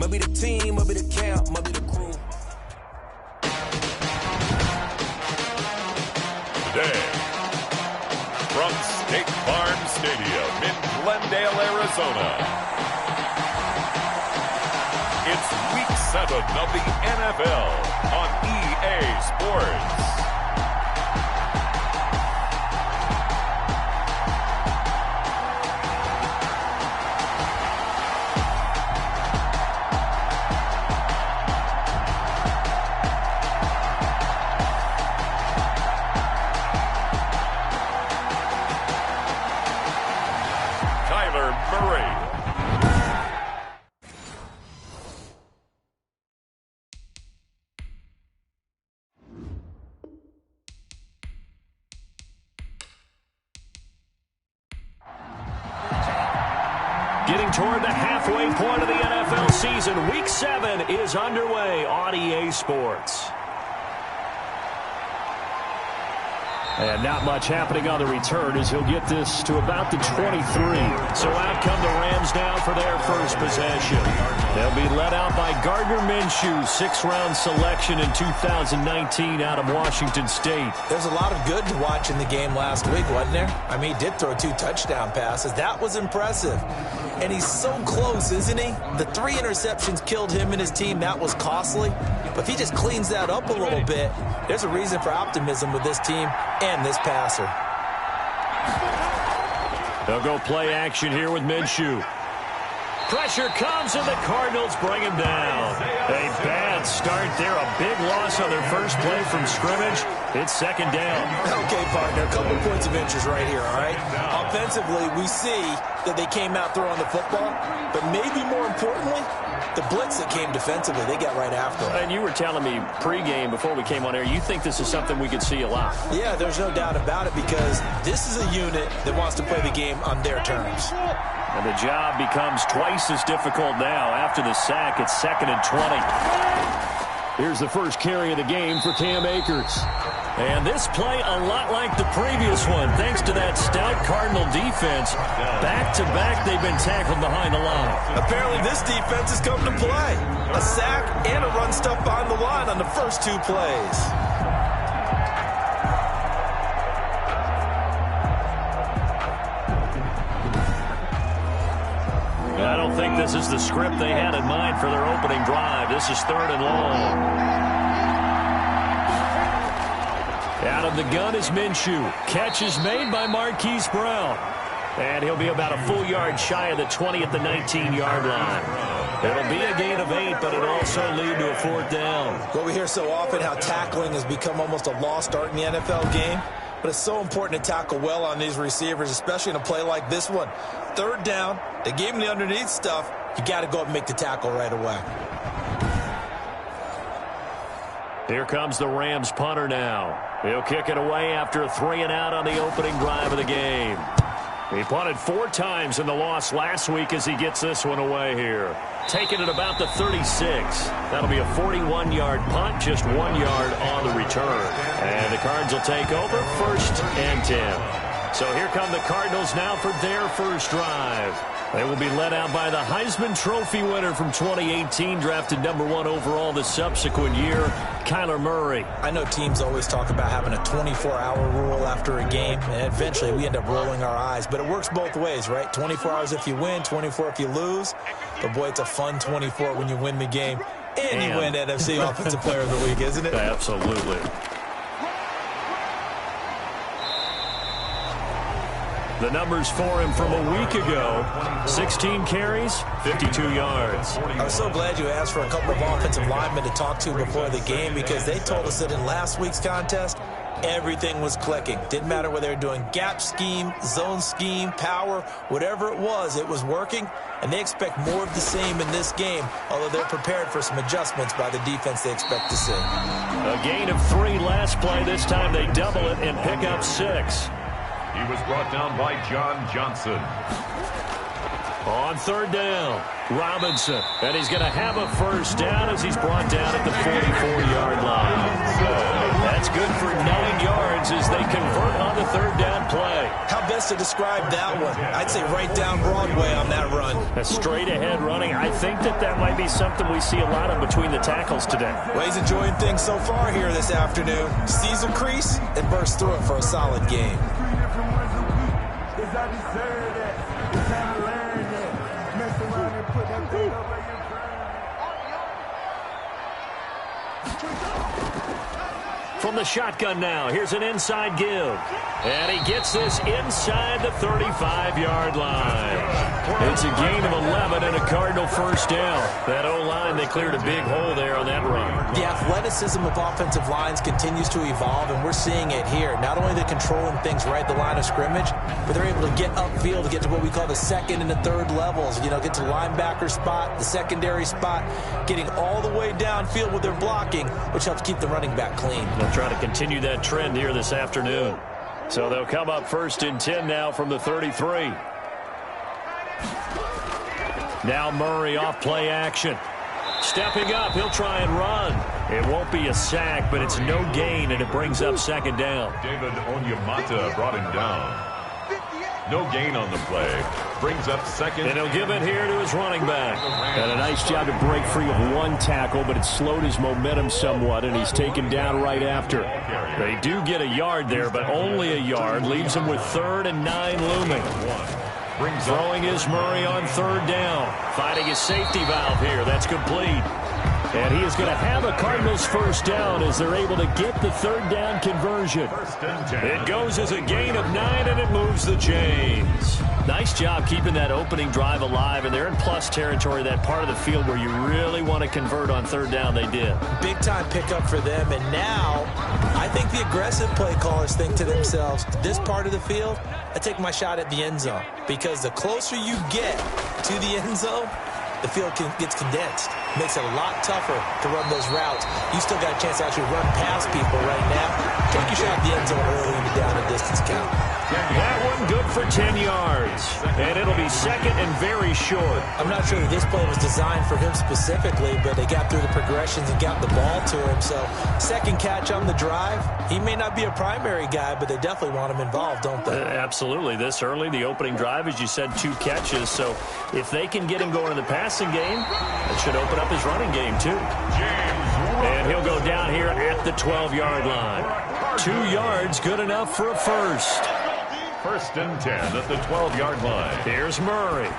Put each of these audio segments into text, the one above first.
Maybe the team, maybe the camp, maybe the crew. Today, from State Farm Stadium in Glendale, Arizona, it's Week 7 of the NFL on EA Sports. Getting toward the halfway point of the NFL season, Week 7 is underway on EA Sports. And not much happening on the return as he'll get this to about the 23. So out come the Rams now for their first possession. They'll be led out by Gardner Minshew, 6th-round selection in 2019 out of Washington State. There's a lot of good to watch in the game last week, wasn't there? I mean, he did throw 2 touchdown passes. That was impressive. And he's so close, isn't he? The 3 interceptions killed him and his team. That was costly. But if he just cleans that up a little bit, there's a reason for optimism with this team and this passer. They'll go play action here with Minshew. Pressure comes and the Cardinals bring him down. A bad start there. A big loss on their first play from scrimmage. It's 2nd down. Okay, partner, a couple points of interest right here, all right? Offensively, we see that they came out throwing the football, but maybe more importantly, the blitz that came defensively, they got right after it. And you were telling me pregame before we came on air, you think this is something we could see a lot. Yeah, there's no doubt about it because this is a unit that wants to play the game on their terms. And the job becomes twice as difficult now after the sack. It's 2nd and 20. Here's the first carry of the game for Cam Akers. And this play a lot like the previous one, thanks to that stout Cardinal defense. Back-to-back, they've been tackled behind the line. Apparently this defense has come to play. A sack and a run stuff behind the line on the first 2 plays. I don't think this is the script they had in mind for their opening drive. This is 3rd and long. Out of the gun is Minshew. Catch is made by Marquise Brown. And he'll be about a full yard shy of the 20 at the 19-yard line. It'll be a gain of 8, but it'll also lead to a 4th down. Well, we hear so often how tackling has become almost a lost art in the NFL game. But it's so important to tackle well on these receivers, especially in a play like this one. 3rd down, they gave him the underneath stuff. You got to go up and make the tackle right away. Here comes the Rams punter now. He'll kick it away after a 3-and-out on the opening drive of the game. He punted 4 times in the loss last week as he gets this one away here. Taking it about the 36. That'll be a 41-yard punt, just 1 yard on the return. And the Cards will take over 1st and 10. So here come the Cardinals now for their first drive. They will be led out by the Heisman Trophy winner from 2018, drafted number 1 overall the subsequent year, Kyler Murray. I know teams always talk about having a 24-hour rule after a game, and eventually we end up rolling our eyes. But it works both ways, right? 24 hours if you win, 24 if you lose. But, boy, it's a fun 24 when you win the game. And you win NFC Offensive Player of the Week, isn't it? Absolutely. The numbers for him from a week ago, 16 carries, 52 yards. I was so glad you asked for a couple of offensive linemen to talk to before the game because they told us that in last week's contest, everything was clicking. Didn't matter whether they were doing gap scheme, zone scheme, power, whatever it was working. And they expect more of the same in this game, although they're prepared for some adjustments by the defense they expect to see. A gain of 3 last play. This time they double it and pick up 6. He was brought down by John Johnson. On 3rd down, Robinson. And he's going to have a first down as he's brought down at the 44-yard line. That's good for 9 yards as they convert on the third down play. How best to describe that one? I'd say right down Broadway on that run. A straight-ahead running. I think that might be something we see a lot of between the tackles today. Well, he's enjoying things so far here this afternoon. Sees a crease and bursts through it for a solid game. From the shotgun now, here's an inside give. And he gets this inside the 35-yard line. It's a gain of 11 and a Cardinal first down. That O-line, they cleared a big hole there on that run. The athleticism of offensive lines continues to evolve, and we're seeing it here. Not only are they controlling things right at the line of scrimmage, but they're able to get upfield to get to what we call the second and the third levels. You know, get to the linebacker spot, the secondary spot, getting all the way downfield with their blocking, which helps keep the running back clean. They'll try to continue that trend here this afternoon. So they'll come up 1st and 10 now from the 33. Now Murray off play action. Stepping up, he'll try and run. It won't be a sack, but it's no gain, and it brings up 2nd down. David Onyemata brought him down. No gain on the play. Brings up 2nd. And he'll give it here to his running back. And a nice job to break free of one tackle, but it slowed his momentum somewhat, and he's taken down right after. They do get a yard there, but only a yard. Leaves him with 3rd and 9 looming. Throwing is Murray on 3rd down. Finding his safety valve here. That's complete. And he is going to have a Cardinals first down as they're able to get the 3rd down conversion. It goes as a gain of 9, and it moves the chains. Nice job keeping that opening drive alive, and they're in plus territory, that part of the field where you really want to convert on 3rd down. They did. Big-time pickup for them, and now I think the aggressive play callers think to themselves, this part of the field, I take my shot at the end zone, because the closer you get to the end zone, the field gets condensed. Makes it a lot tougher to run those routes. You still got a chance to actually run past people right now. Take your shot at the end zone early in the down and distance count. That one good for 10 yards. And it'll be 2nd and very short. I'm not sure that this play was designed for him specifically, but they got through the progressions and got the ball to him. So 2nd catch on the drive. He may not be a primary guy, but they definitely want him involved, don't they? Absolutely. This early, the opening drive, as you said, 2 catches. So if they can get him going in the passing game, it should open up his running game too. And he'll go down here at the 12-yard line. 2 yards, good enough for a first. 1st and 10 at the 12-yard line. Here's Murray.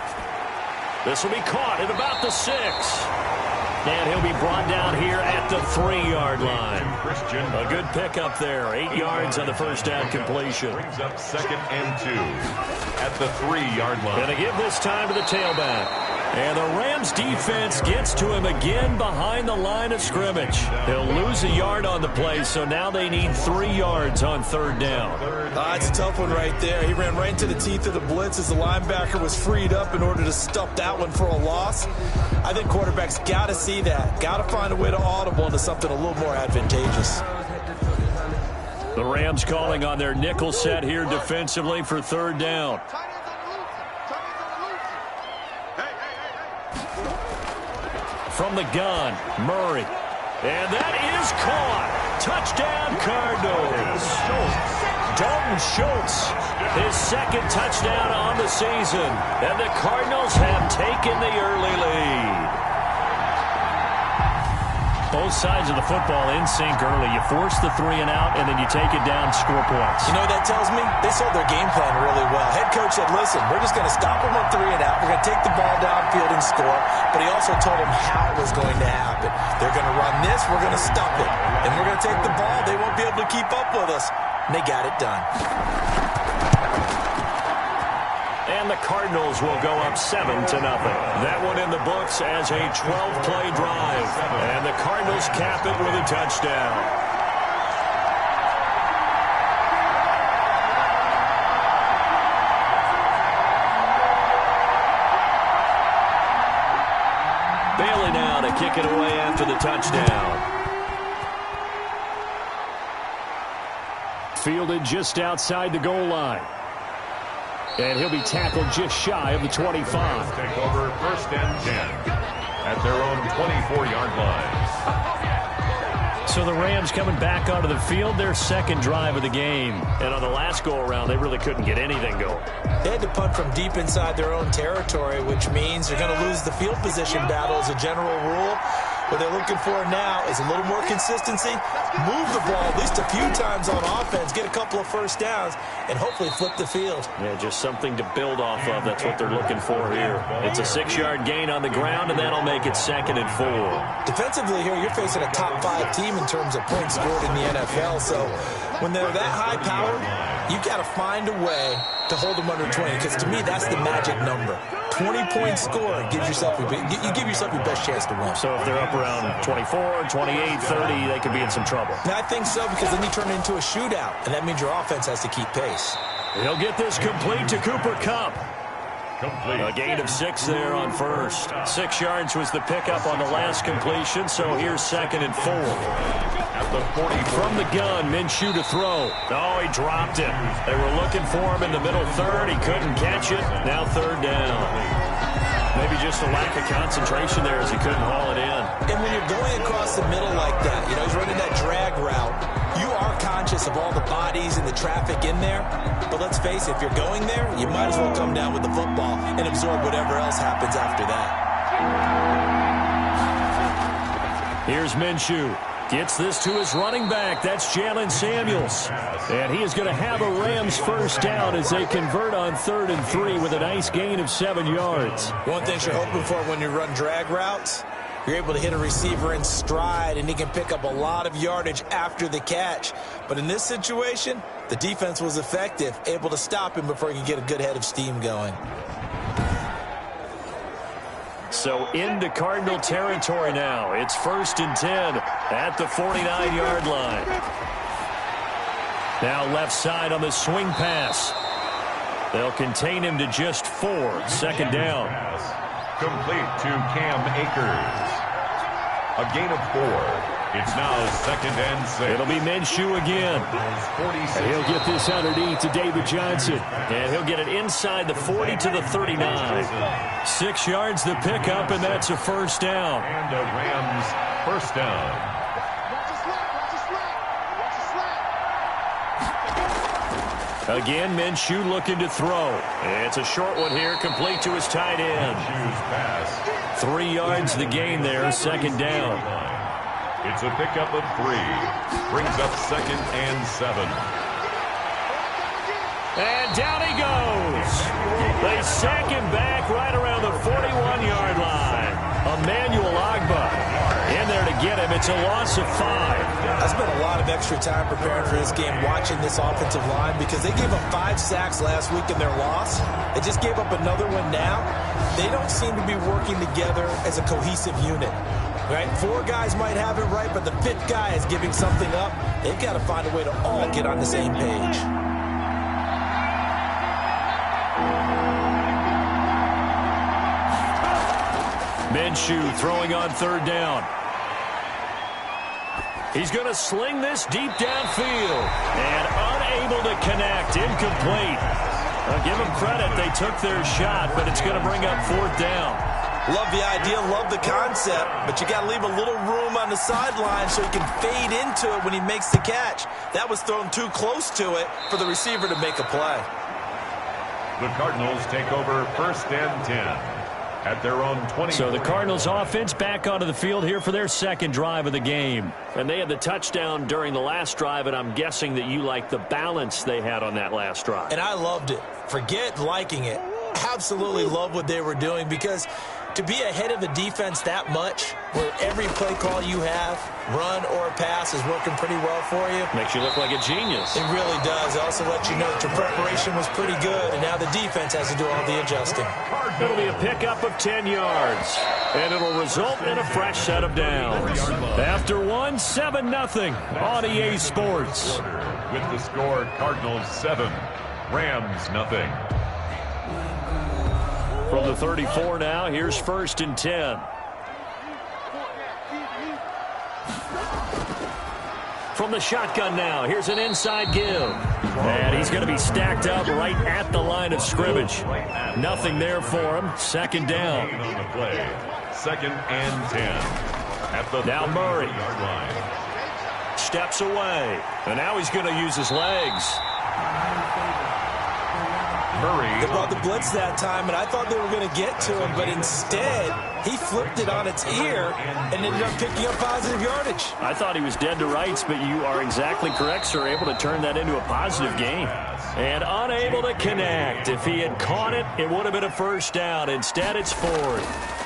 This will be caught at about the 6. And he'll be brought down here at the 3-yard line. A good pickup there. 8 yards on the first down completion. Brings up 2nd and 2 at the 3-yard line. Going to give this time to the tailback. And the Rams defense gets to him again behind the line of scrimmage. They'll lose a yard on the play, so now they need 3 yards on 3rd down. It's a tough one right there. He ran right into the teeth of the blitz as the linebacker was freed up in order to stuff that one for a loss. I think quarterbacks got to see that. Got to find a way to audible into something a little more advantageous. The Rams calling on their nickel set here defensively for 3rd down. From the gun, Murray. And that is caught. Touchdown, Cardinals. Dalton Schultz, his 2nd touchdown on the season. And the Cardinals have taken the early lead. Both sides of the football in sync early. You force the 3 and out, and then you take it down, score points. You know what that tells me? They sold their game plan really well. Head coach said, listen, we're just going to stop them on 3 and out. We're going to take the ball downfield and score. But he also told them how it was going to happen. They're going to run this. We're going to stop it. And we're going to take the ball. They won't be able to keep up with us. And they got it done. And the Cardinals will go up 7-0. That one in the books as a 12-play drive. And the Cardinals cap it with a touchdown. Bailey now to kick it away after the touchdown. Fielded just outside the goal line. And he'll be tackled just shy of the 25. Take over 1st and 10 at their own 24-yard line. So the Rams coming back onto the field, their second drive of the game. And on the last go-around, they really couldn't get anything going. They had to punt from deep inside their own territory, which means they're going to lose the field position battle as a general rule. What they're looking for now is a little more consistency, move the ball at least a few times on offense, get a couple of first downs, and hopefully flip the field. Yeah, just something to build off of. That's what they're looking for here. It's a 6-yard gain on the ground, and that'll make it 2nd and 4. Defensively here, you're facing a top-5 team in terms of points scored in the NFL, so when they're that high-powered, you've got to find a way to hold them under 20, because to me, that's the magic number. 20-point score gives yourself you give yourself your best chance to win. So if they're up around 24, 28, 30, they could be in some trouble. And I think so, because then you turn it into a shootout, and that means your offense has to keep pace. He'll get this complete to Cooper Kupp. Complete. A gain of 6 there on first. 6 yards was the pickup on the last completion, so here's 2nd and 4. At the 40. From the gun, Minshew to throw. Oh, he dropped it. They were looking for him in the middle third. He couldn't catch it. Now 3rd down. Maybe just a lack of concentration there as he couldn't haul it in. And when you're going across the middle like that, you know, he's running that drag route, you are conscious of all the bodies and the traffic in there. But let's face it, if you're going there, you might as well come down with the football and absorb whatever else happens after that. Here's Minshew. Gets this to his running back. That's Jalen Samuels. And he is going to have a Rams first down as they convert on 3rd and 3 with a nice gain of 7 yards. One thing you're hoping for when you run drag routes, you're able to hit a receiver in stride, and he can pick up a lot of yardage after the catch. But in this situation, the defense was effective, able to stop him before he could get a good head of steam going. So into Cardinal territory now. It's 1st and 10 at the 49-yard line. Now left side on the swing pass. They'll contain him to just 4. 2nd down. Complete to Cam Akers. A gain of 4. It's now 2nd and 6. It'll be Minshew again. He'll get this underneath to David Johnson. And he'll get it inside the 40 to the 39. 6 yards the pickup, and that's a first down. And a Rams first down. Again, Minshew looking to throw. It's a short one here, complete to his tight end. 3 yards the gain there, 2nd down. It's a pickup of 3. Brings up 2nd and 7. And down he goes. They sack him back right around the 41-yard line. Emmanuel Ogbah in there to get him. It's a loss of 5. I spent a lot of extra time preparing for this game, watching this offensive line, because they gave up 5 sacks last week in their loss. They just gave up another one now. They don't seem to be working together as a cohesive unit. Right? 4 guys might have it right, but the 5th guy is giving something up. They've got to find a way to all get on the same page. Minshew throwing on 3rd down. He's going to sling this deep downfield. And unable to connect. Incomplete. I'll give them credit. They took their shot, but it's going to bring up 4th down. Love the idea, love the concept, but you got to leave a little room on the sideline so he can fade into it when he makes the catch. That was thrown too close to it for the receiver to make a play. The Cardinals take over 1st and 10 at their own 20. So the Cardinals offense back onto the field here for their 2nd drive of the game. And they had the touchdown during the last drive, and I'm guessing that you like the balance they had on that last drive. And I loved it. Forget liking it. Absolutely love what they were doing, because to be ahead of the defense that much, where every play call you have, run or pass, is working pretty well for you. Makes you look like a genius. It really does. It also lets you know that your preparation was pretty good, and now the defense has to do all the adjusting. It'll be a pickup of 10 yards, and it'll result in a fresh set of downs. After 1, 7-0 on EA Sports. With the score, Cardinals 7, Rams nothing. From the 34 now, here's 1st and 10. From the shotgun now, here's an inside give. And he's going to be stacked up right at the line of scrimmage. Nothing there for him. 2nd down. On the play. 2nd and 10. At the now Murray. Yard line. steps away. And now he's going to use his legs. They brought the blitz that time, and I thought they were going to get to him, but instead, he flipped it on its ear and ended up picking up positive yardage. I thought he was dead to rights, but you are exactly correct, sir. Able to turn that into a positive gain. And unable to connect. If he had caught it, it would have been a first down. Instead, it's fourth.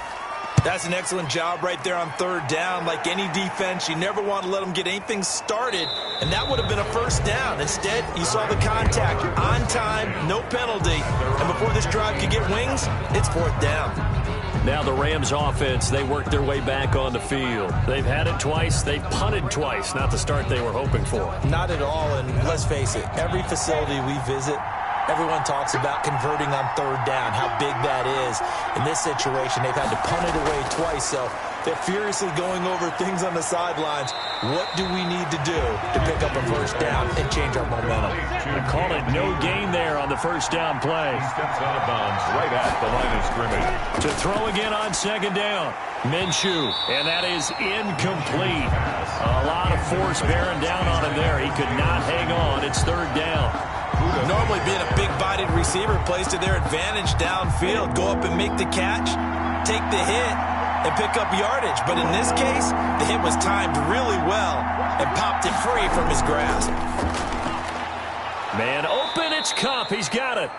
That's an excellent job right there on third down. Like any defense, you never want to let them get anything started, and that would have been a first down. Instead, you saw the contact on time, no penalty, and before this drive could get wings, it's fourth down. Now the Rams offense, they worked their way back on the field. They've had it twice. They've punted twice. Not the start they were hoping for. Not at all, and let's face it, every facility we visit, everyone talks about converting on third down, how big that is. In this situation, they've had to punt it away twice, so they're furiously going over things on the sidelines. What do we need to do to pick up a first down and change our momentum? They call it no gain there on the first down play. Steps out of bounds right at the line of scrimmage. To throw again on second down. Minshew, and that is incomplete. A lot of force bearing down on him there. He could not hang on. It's third down. Normally being a big-bodied receiver plays to their advantage downfield. Go up and make the catch, take the hit, and pick up yardage. But in this case, the hit was timed really well and popped it free from his grasp. Man open, it's Kupp. He's got it.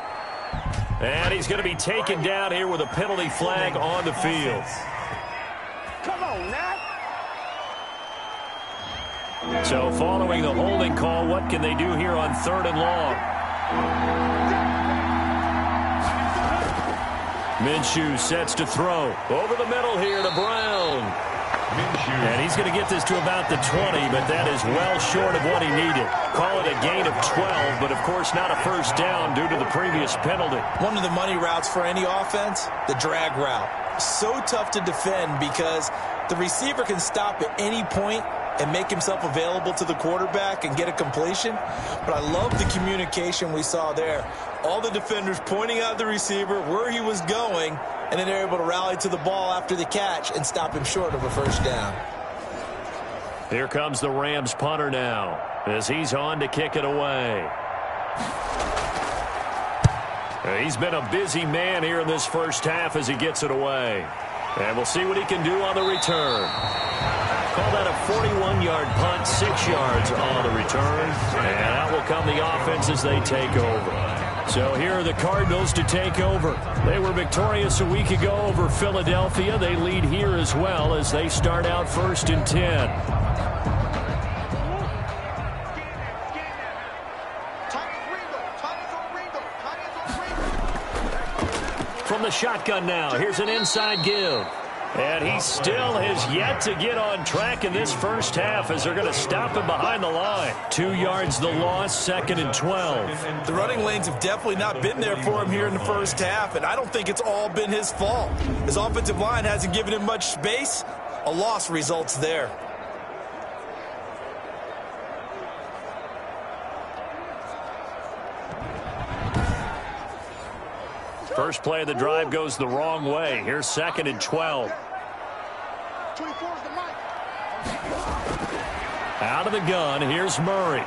And he's going to be taken down here with a penalty flag on the field. Come on, now. So following the holding call, what can they do here on third and long? Minshew sets to throw. Over the middle here to Brown. And he's going to get this to about the 20, but that is well short of what he needed. Call it a gain of 12, but of course not a first down due to the previous penalty. One of the money routes for any offense, the drag route. So tough to defend because the receiver can stop at any point and make himself available to the quarterback and get a completion. But I love the communication we saw there. All the defenders pointing out the receiver, where he was going, and then they're able to rally to the ball after the catch and stop him short of a first down. Here comes the Rams punter now as he's on to kick it away. He's been a busy man here in this first half as he gets it away. And we'll see what he can do on the return. Call that a 41-yard punt, 6 yards on the return. And out will come the offense as they take over. So here are the Cardinals to take over. They were victorious a week ago over Philadelphia. They lead here as well as they start out 1st and 10. From the shotgun now, here's an inside give. And he still has yet to get on track in this first half as they're going to stop him behind the line. 2 yards the loss, 2nd and 12. The running lanes have definitely not been there for him here in the first half, and I don't think it's all been his fault. His offensive line hasn't given him much space. A loss results there. First play of the drive goes the wrong way. Here's 2nd and 12. Out of the gun, here's Murray.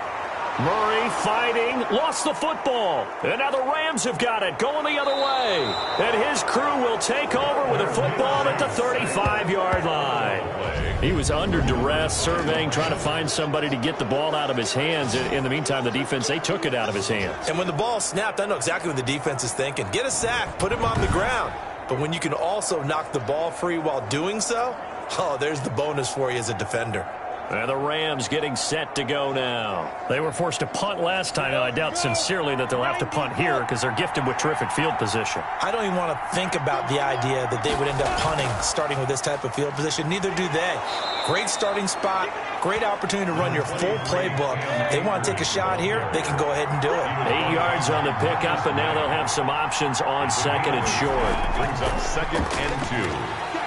Murray fighting, lost the football. And now the Rams have got it, going the other way. And his crew will take over with a football at the 35-yard line. He was under duress, surveying, trying to find somebody to get the ball out of his hands. In the meantime, the defense, they took it out of his hands. And when the ball snapped, I know exactly what the defense is thinking. Get a sack, put him on the ground. But when you can also knock the ball free while doing so, oh, there's the bonus for you as a defender. And the Rams getting set to go now. They were forced to punt last time, and I doubt sincerely that they'll have to punt here because they're gifted with terrific field position. I don't even want to think about the idea that they would end up punting starting with this type of field position. Neither do they. Great starting spot, great opportunity to run your full playbook. They want to take a shot here, they can go ahead and do it. 8 yards on the pickup, and now they'll have some options on 2nd and short. Brings up 2nd and 2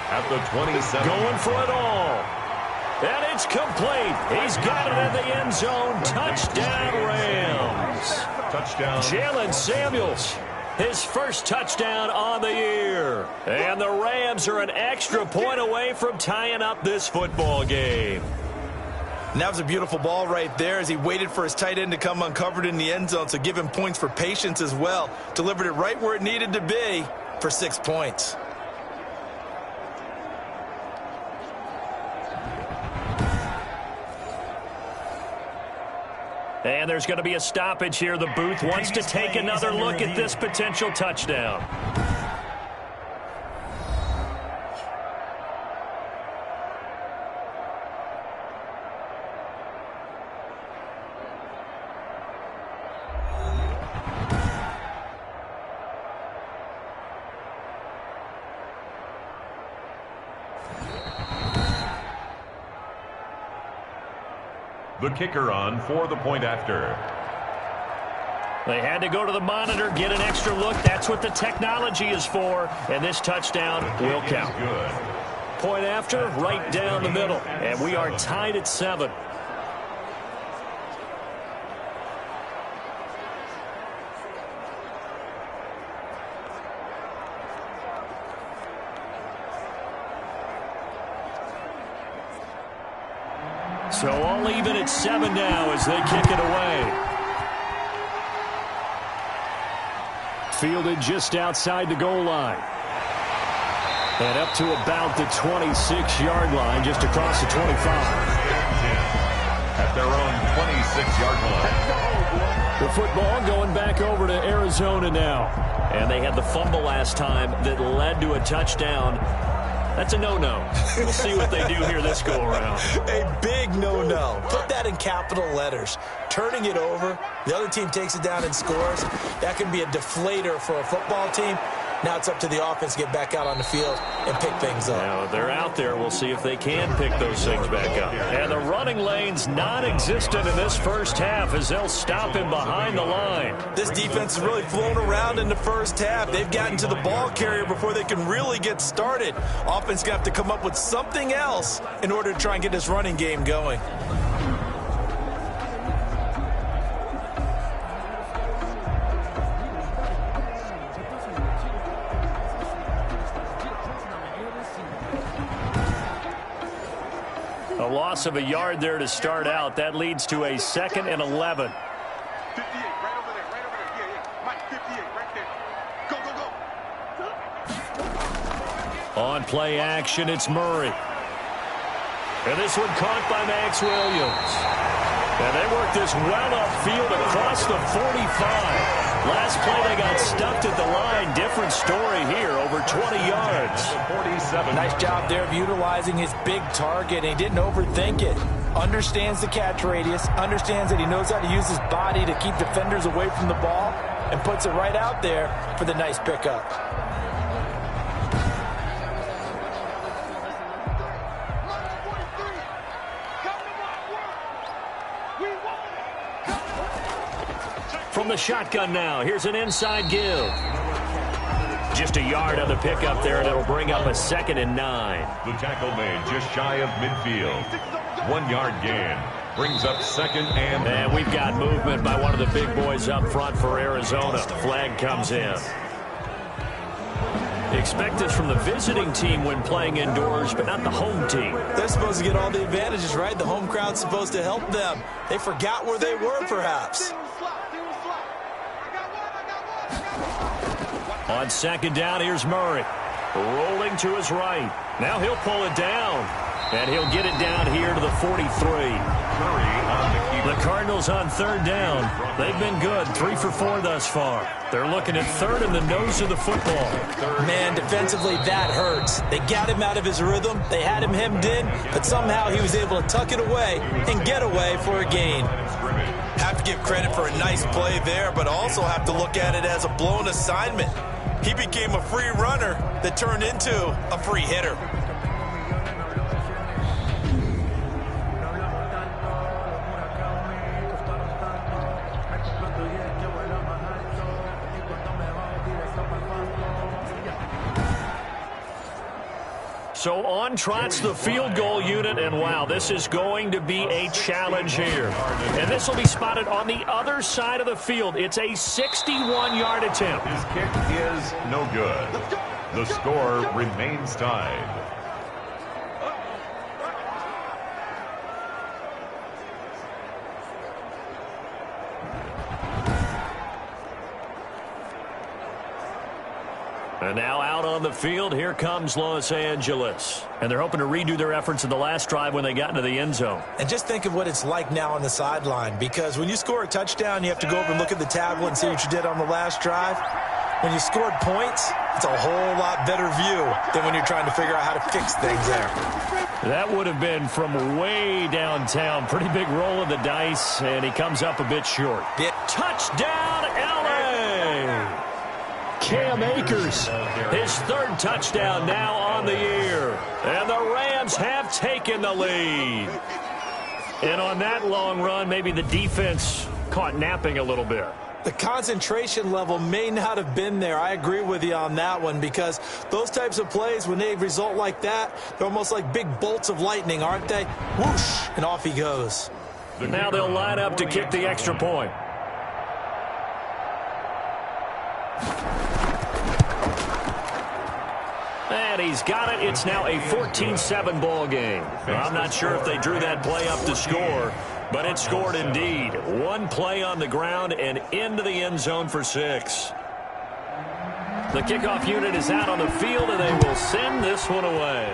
at the 27. Going for it all. And it's complete. He's got it in the end zone. Touchdown, Rams. Touchdown. Jalen Samuels, his first touchdown on the year. And the Rams are an extra point away from tying up this football game. And that was a beautiful ball right there as he waited for his tight end to come uncovered in the end zone, so give him points for patience as well. Delivered it right where it needed to be for 6 points. And there's going to be a stoppage here. The booth wants to take another look at this potential touchdown. The kicker on for the point after. They had to go to the monitor, get an extra look. That's what the technology is for. And this touchdown will count. Good. Point after, right down the middle. And we are tied at 7. So all even at 7 now as they kick it away. Fielded just outside the goal line. And up to about the 26-yard line, just across the 25. At their own 26-yard line. The football going back over to Arizona now. And they had the fumble last time that led to a touchdown. That's a no-no. We'll see what they do here this go-around. A big no-no. Put that in capital letters. Turning it over, the other team takes it down and scores. That can be a deflator for a football team. Now it's up to the offense to get back out on the field and pick things up. Now they're out there. We'll see if they can pick those things back up. And the running lane's non-existent in this first half as they'll stop him behind the line. This defense has really flown around in the first half. They've gotten to the ball carrier before they can really get started. Offense going to have to come up with something else in order to try and get this running game going. A loss of a yard there to start out. That leads to a 2nd and 11. 58, right over there, right over there. Yeah. Mike, 58, right there. Go. On play action, it's Murray. And this one caught by Max Williams. And they work this well upfield across the 45. Last play, they got stuffed at the line. Different story here, over 20 yards. 47. Nice job there of utilizing his big target, and he didn't overthink it. Understands the catch radius, understands that he knows how to use his body to keep defenders away from the ball, and puts it right out there for the nice pickup. From the shotgun now, here's an inside give. Just a yard on the pickup there, and it'll bring up a 2nd and 9. The tackle made just shy of midfield. 1 yard gain. Brings up 2nd and... And we've got movement by one of the big boys up front for Arizona. Flag comes in. Expect this from the visiting team when playing indoors, but not the home team. They're supposed to get all the advantages, right? The home crowd's supposed to help them. They forgot where they were, perhaps. On 2nd down, here's Murray. Rolling to his right. Now he'll pull it down. And he'll get it down here to the 43. The Cardinals on 3rd down. They've been good, 3 for 4 thus far. They're looking at 3rd in the nose of the football. Man, defensively, that hurts. They got him out of his rhythm. They had him hemmed in, but somehow he was able to tuck it away and get away for a gain. Have to give credit for a nice play there, but also have to look at it as a blown assignment. He became a free runner that turned into a free hitter. So on trots the field goal unit, and wow, this is going to be a challenge here. And this will be spotted on the other side of the field. It's a 61-yard attempt. His kick is no good. The score remains tied. And now out on the field, here comes Los Angeles. And they're hoping to redo their efforts in the last drive when they got into the end zone. And just think of what it's like now on the sideline, because when you score a touchdown, you have to go over and look at the tablet and see what you did on the last drive. When you scored points, it's a whole lot better view than when you're trying to figure out how to fix things there. That would have been from way downtown. Pretty big roll of the dice, and he comes up a bit short. Yeah. Touchdown, L.A.! Cam Akers, his third touchdown now on the year. And the Rams have taken the lead. And on that long run, maybe the defense caught napping a little bit. The concentration level may not have been there. I agree with you on that one, because those types of plays, when they result like that, they're almost like big bolts of lightning, aren't they? Whoosh, and off he goes. Now they'll line up to kick the extra point. And he's got it. It's now a 14-7 ball game. I'm not sure if they drew that play up to score, but it scored indeed. One play on the ground and into the end zone for 6. The kickoff unit is out on the field, and they will send this one away.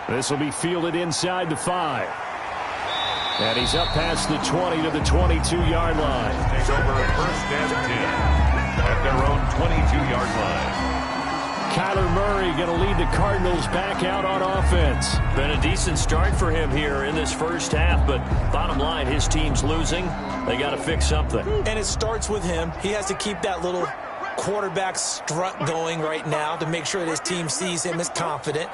This will be fielded inside the 5. And he's up past the 20 to the 22-yard line. Take over first and 10 at their own 22-yard line. Kyler Murray going to lead the Cardinals back out on offense. Been a decent start for him here in this first half, but bottom line, his team's losing. They got to fix something. And it starts with him. He has to keep that little quarterback strut going right now to make sure that his team sees him as confident.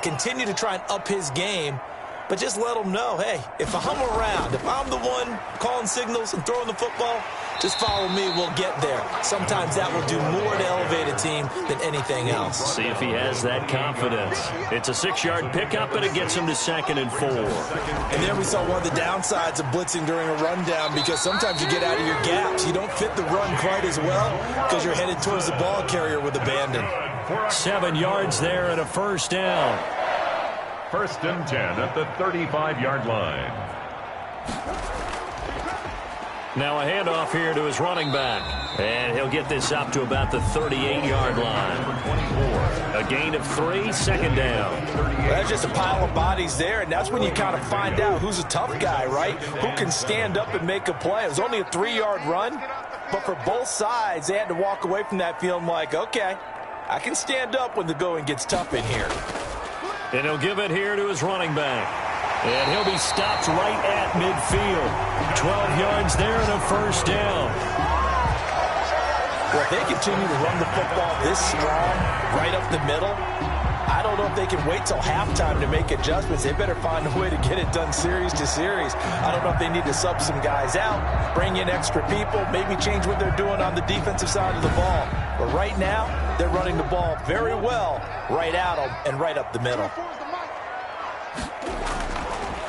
Continue to try and up his game, but just let him know, hey, if I'm around, if I'm the one calling signals and throwing the football, just follow me, we'll get there. Sometimes that will do more to elevate a team than anything else. See if he has that confidence. It's a 6-yard pickup, and it gets him to 2nd and 4. And there we saw one of the downsides of blitzing during a rundown, because sometimes you get out of your gaps. You don't fit the run quite as well because you're headed towards the ball carrier with abandon. 7 yards there and a first down. First and 10 at the 35-yard line. Now a handoff here to his running back. And he'll get this up to about the 38-yard line. A gain of 3, 2nd down. That's just a pile of bodies there, and that's when you kind of find out who's a tough guy, right? Who can stand up and make a play. It was only a 3-yard run, but for both sides, they had to walk away from that feeling like, okay, I can stand up when the going gets tough in here. And he'll give it here to his running back. And he'll be stopped right at midfield. 12 yards there and a first down. Well, if they continue to run the football this strong, right up the middle, I don't know if they can wait till halftime to make adjustments. They better find a way to get it done series to series. I don't know if they need to sub some guys out, bring in extra people, maybe change what they're doing on the defensive side of the ball. But right now, they're running the ball very well right at them and right up the middle.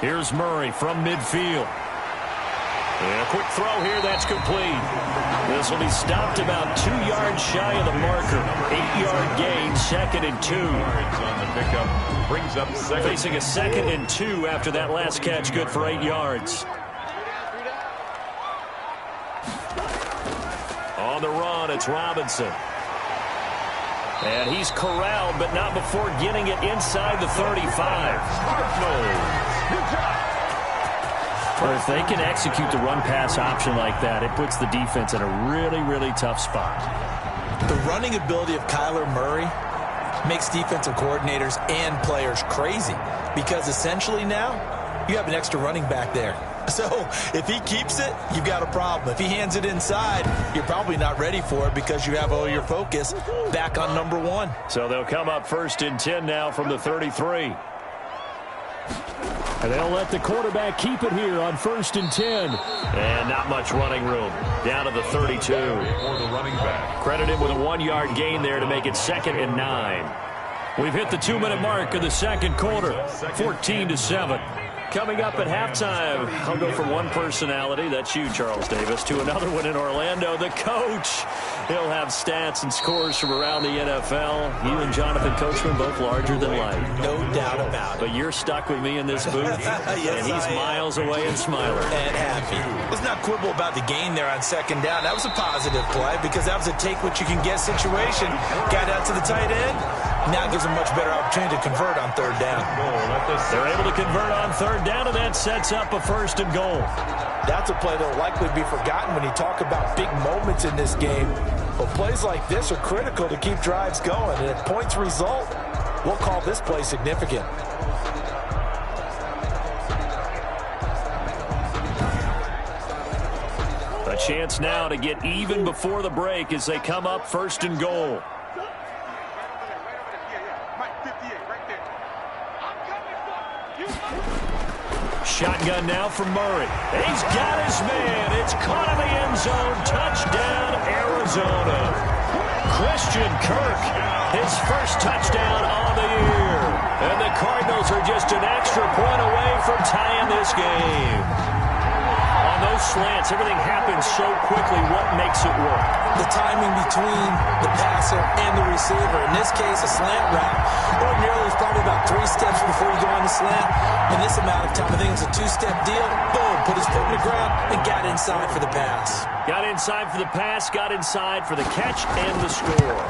Here's Murray from midfield. And a quick throw here, that's complete. This will be stopped about 2 yards shy of the marker. 8-yard gain, 2nd and 2. On the pickup, brings up second. Facing a 2nd and 2 after that last catch, good for 8 yards. On the run, it's Robinson. And he's corralled, but not before getting it inside the 35. But if they can execute the run-pass option like that, it puts the defense in a really, really tough spot. The running ability of Kyler Murray makes defensive coordinators and players crazy, because essentially now you have an extra running back there. So if he keeps it, you've got a problem. If he hands it inside, you're probably not ready for it because you have all your focus back on number 1. So they'll come up 1st and 10 now from the 33. And they'll let the quarterback keep it here on 1st and 10. And not much running room. Down to the 32. For the running back. Credit him with a 1-yard gain there to make it 2nd and 9. We've hit the 2-minute mark of the second quarter. 14-7. Coming up at halftime, I'll go from one personality, that's you, Charles Davis, to another one in Orlando, the coach. He'll have stats and scores from around the NFL. You and Jonathan Coachman both larger than life. No doubt about it. But you're stuck with me in this booth, Yes, and he's miles away and smiling. And happy. Let's not quibble about the gain there on second down. That was a positive play because that was a take-what-you-can-get situation. Got out to the tight end. Now gives them much better opportunity to convert on third down. They're able to convert on third down, and that sets up a 1st and goal. That's a play that will likely be forgotten when you talk about big moments in this game. But plays like this are critical to keep drives going. And if points result, we'll call this play significant. A chance now to get even before the break as they come up 1st and goal. Shotgun now from Murray. He's got his man. It's caught in the end zone. Touchdown, Arizona. Christian Kirk, his first touchdown on the year. And the Cardinals are just an extra point away from tying this game. On those slants, everything happens so quickly. What makes it work? The timing between the passer and the receiver. In this case, a slant route. Ordinarily, it's probably about 3 steps before you go on the slant. In this amount of time, I think it's a 2-step deal. Boom, put his foot in the ground and got inside for the pass. Got inside for the pass, got inside for the catch and the score.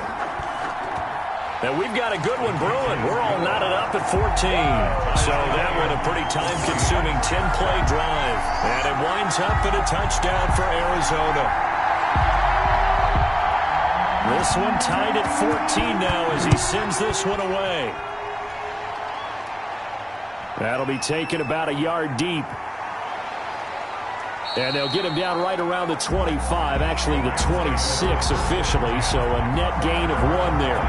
Now, we've got a good one brewing. We're all knotted up at 14. So that one a pretty time-consuming 10-play drive. And it winds up in a touchdown for Arizona. This one tied at 14 now as he sends this one away. That'll be taken about a yard deep. And they'll get him down right around the 25, actually the 26 officially, so a net gain of 1 there.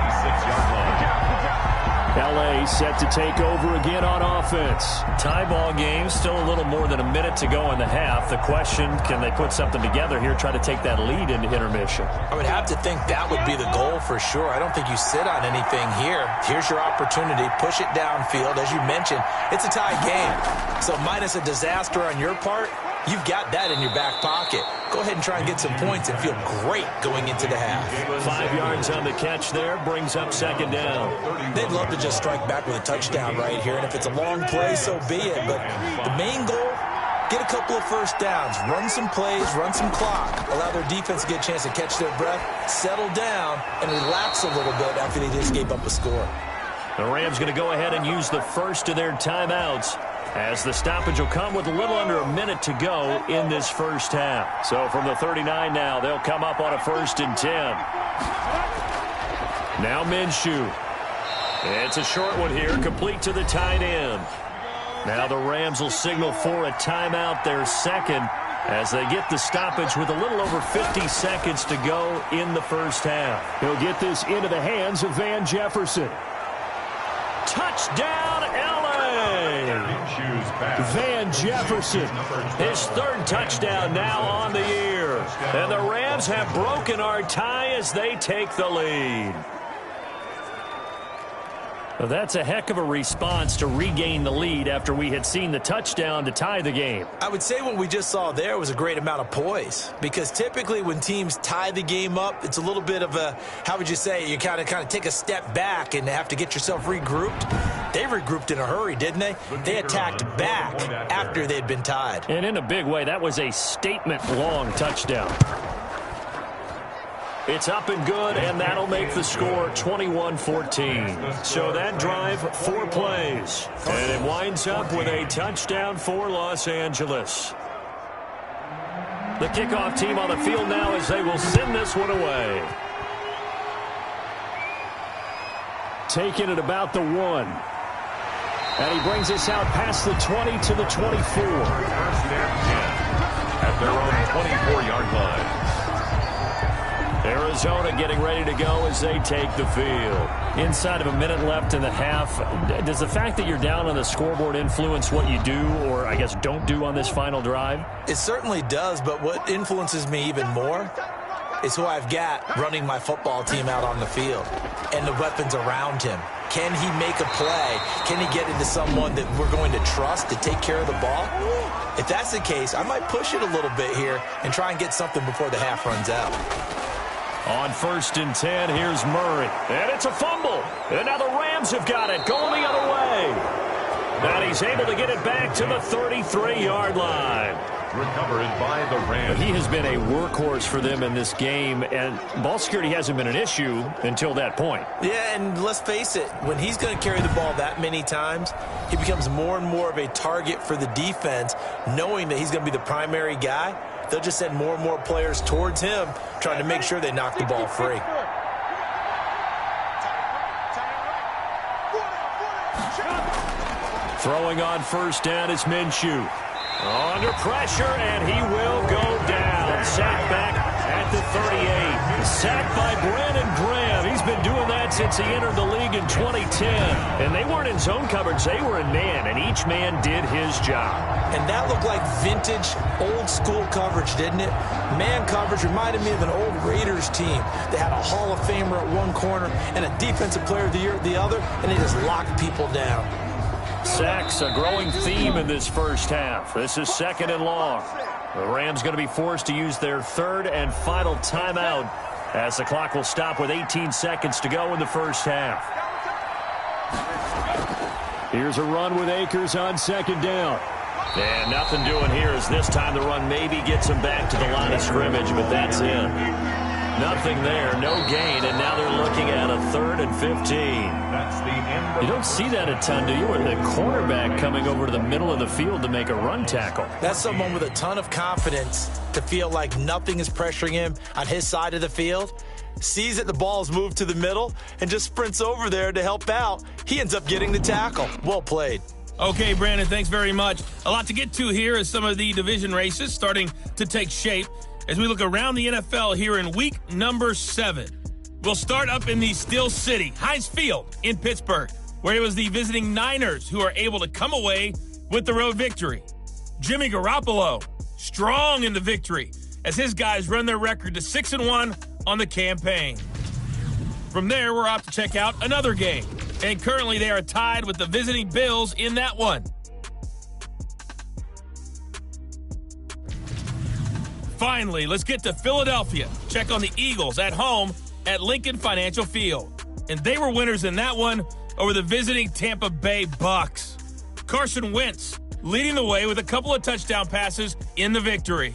L.A. set to take over again on offense. Tie ball game, still a little more than a minute to go in the half. The question, can they put something together here, try to take that lead into intermission? I would have to think that would be the goal for sure. I don't think you sit on anything here. Here's your opportunity. Push it downfield. As you mentioned, it's a tie game. So minus a disaster on your part, you've got that in your back pocket. Go ahead and try and get some points and feel great going into the half. 5 yards on the catch there, brings up second down. They'd love to just strike back with a touchdown right here, and if it's a long play, so be it. But the main goal, get a couple of first downs, run some plays, run some clock, allow their defense to get a chance to catch their breath, settle down, and relax a little bit after they just gave up a score. The Rams going to go ahead and use the first of their timeouts, as the stoppage will come with a little under a minute to go in this first half. So from the 39 now, they'll come up on a 1st and 10. Now Minshew. It's a short one here, complete to the tight end. Now the Rams will signal for a timeout, their second, as they get the stoppage with a little over 50 seconds to go in the first half. He'll get this into the hands of Van Jefferson. Touchdown, L.A. Van Jefferson, his 3rd touchdown now on the year. And the Rams have broken our tie as they take the lead. Well, that's a heck of a response to regain the lead after we had seen the touchdown to tie the game. I would say what we just saw there was a great amount of poise, because typically when teams tie the game up, it's a little bit of a, how would you say, you kind of take a step back and have to get yourself regrouped. They regrouped in a hurry, didn't they? They attacked back after they'd been tied. And in a big way, that was a statement-long touchdown. It's up and good, and that'll make the score 21-14. So that drive, 4 plays. And it winds up with a touchdown for Los Angeles. The kickoff team on the field now as they will send this one away. Taking it about the 1. And he brings us out past the 20 to the 24. First and 10 at their own 24-yard line. Arizona getting ready to go as they take the field. Inside of a minute left in the half, does the fact that you're down on the scoreboard influence what you do, or I guess don't do on this final drive? It certainly does, but what influences me even more is who I've got running my football team out on the field and the weapons around him. Can he make a play? Can he get into someone that we're going to trust to take care of the ball? If that's the case, I might push it a little bit here and try and get something before the half runs out. On 1st and 10, here's Murray. And it's a fumble. And now the Rams have got it, going the other way. And he's able to get it back to the 33-yard line. Recovered by the Rams. He has been a workhorse for them in this game, and ball security hasn't been an issue until that point. Yeah, and let's face it, when he's going to carry the ball that many times, he becomes more and more of a target for the defense, knowing that he's going to be the primary guy. They'll just send more and more players towards him, trying to make sure they knock the ball free. Throwing on 1st down is Minshew. Under pressure, and he will go down. Sacked back at the 38. Sacked by Brandon Graham. He's been doing that since he entered the league in 2010. And they weren't in zone coverage. They were in man, and each man did his job. And that looked like vintage, old-school coverage, didn't it? Man coverage reminded me of an old Raiders team. They had a Hall of Famer at one corner and a Defensive Player of the Year at the other, and they just locked people down. Sacks, a growing theme in this first half. This is 2nd and long. The Rams going to be forced to use their 3rd and final timeout as the clock will stop with 18 seconds to go in the first half. Here's a run with Akers on 2nd down. And nothing doing here as this time the run maybe gets him back to the line of scrimmage, but that's it. Nothing there, no gain, and now they're looking at a 3rd and 15. That's the end. You don't see that a ton, do you? With the cornerback coming over to the middle of the field to make a run tackle. That's someone with a ton of confidence to feel like nothing is pressuring him on his side of the field. Sees that the ball's moved to the middle and just sprints over there to help out. He ends up getting the tackle. Well played. Okay, Brandon, thanks very much. A lot to get to here as some of the division races starting to take shape as we look around the NFL here in week number 7. We'll start up in the Steel City, Heinz Field in Pittsburgh, where it was the visiting Niners who are able to come away with the road victory. Jimmy Garoppolo, strong in the victory as his guys run their record to 6-1 on the campaign. From there, we're off to check out another game, and currently they are tied with the visiting Bills in that one. Finally, let's get to Philadelphia. Check on the Eagles at home at Lincoln Financial Field. And they were winners in that one over the visiting Tampa Bay Bucks. Carson Wentz leading the way with a couple of touchdown passes in the victory.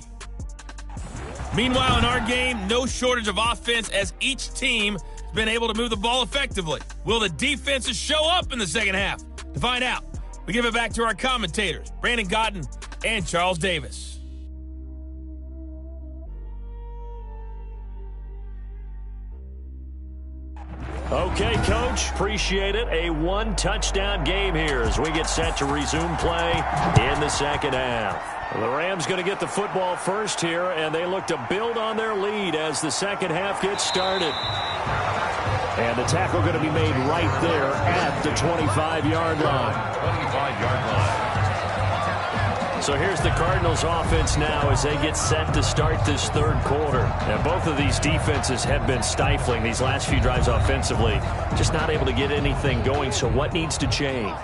Meanwhile, in our game, no shortage of offense as each team has been able to move the ball effectively. Will the defenses show up in the second half? To find out, we give it back to our commentators, Brandon Godden and Charles Davis. Okay, Coach, appreciate it. A one-touchdown game here as we get set to resume play in the second half. The Rams going to get the football first here, and they look to build on their lead as the second half gets started. And the tackle going to be made right there at the 25-yard line. 25-yard line. So here's the Cardinals offense now as they get set to start this third quarter. And both of these defenses have been stifling these last few drives offensively. Just not able to get anything going, so what needs to change?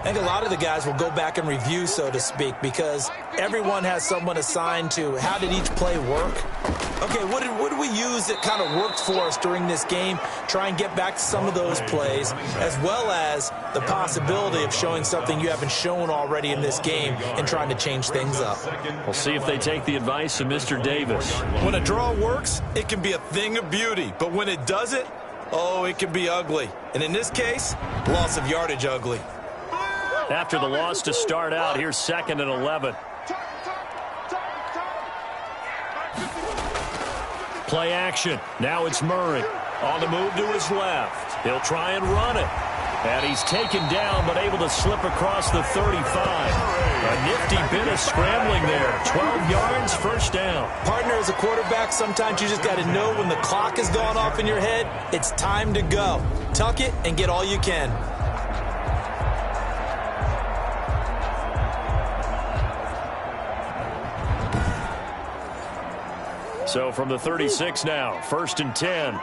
I think a lot of the guys will go back and review, so to speak, because everyone has someone assigned to how did each play work. Okay, what did we use that kind of worked for us during this game? Try and get back to some of those plays, as well as the possibility of showing something you haven't shown already in this game and trying to change things up. We'll see if they take the advice of Mr. Davis. When a draw works, it can be a thing of beauty, but when it doesn't, oh, it can be ugly. And in this case, loss of yardage ugly. After the loss to start out, here's 2nd and 11. Play action. Now it's Murray. On the move to his left. He'll try and run it. And he's taken down, but able to slip across the 35. A nifty bit of scrambling there. 12 yards, first down. Partner, as a quarterback, sometimes you just got to know when the clock has gone off in your head, it's time to go. Tuck it and get all you can. So from the 36 now, 1st and 10.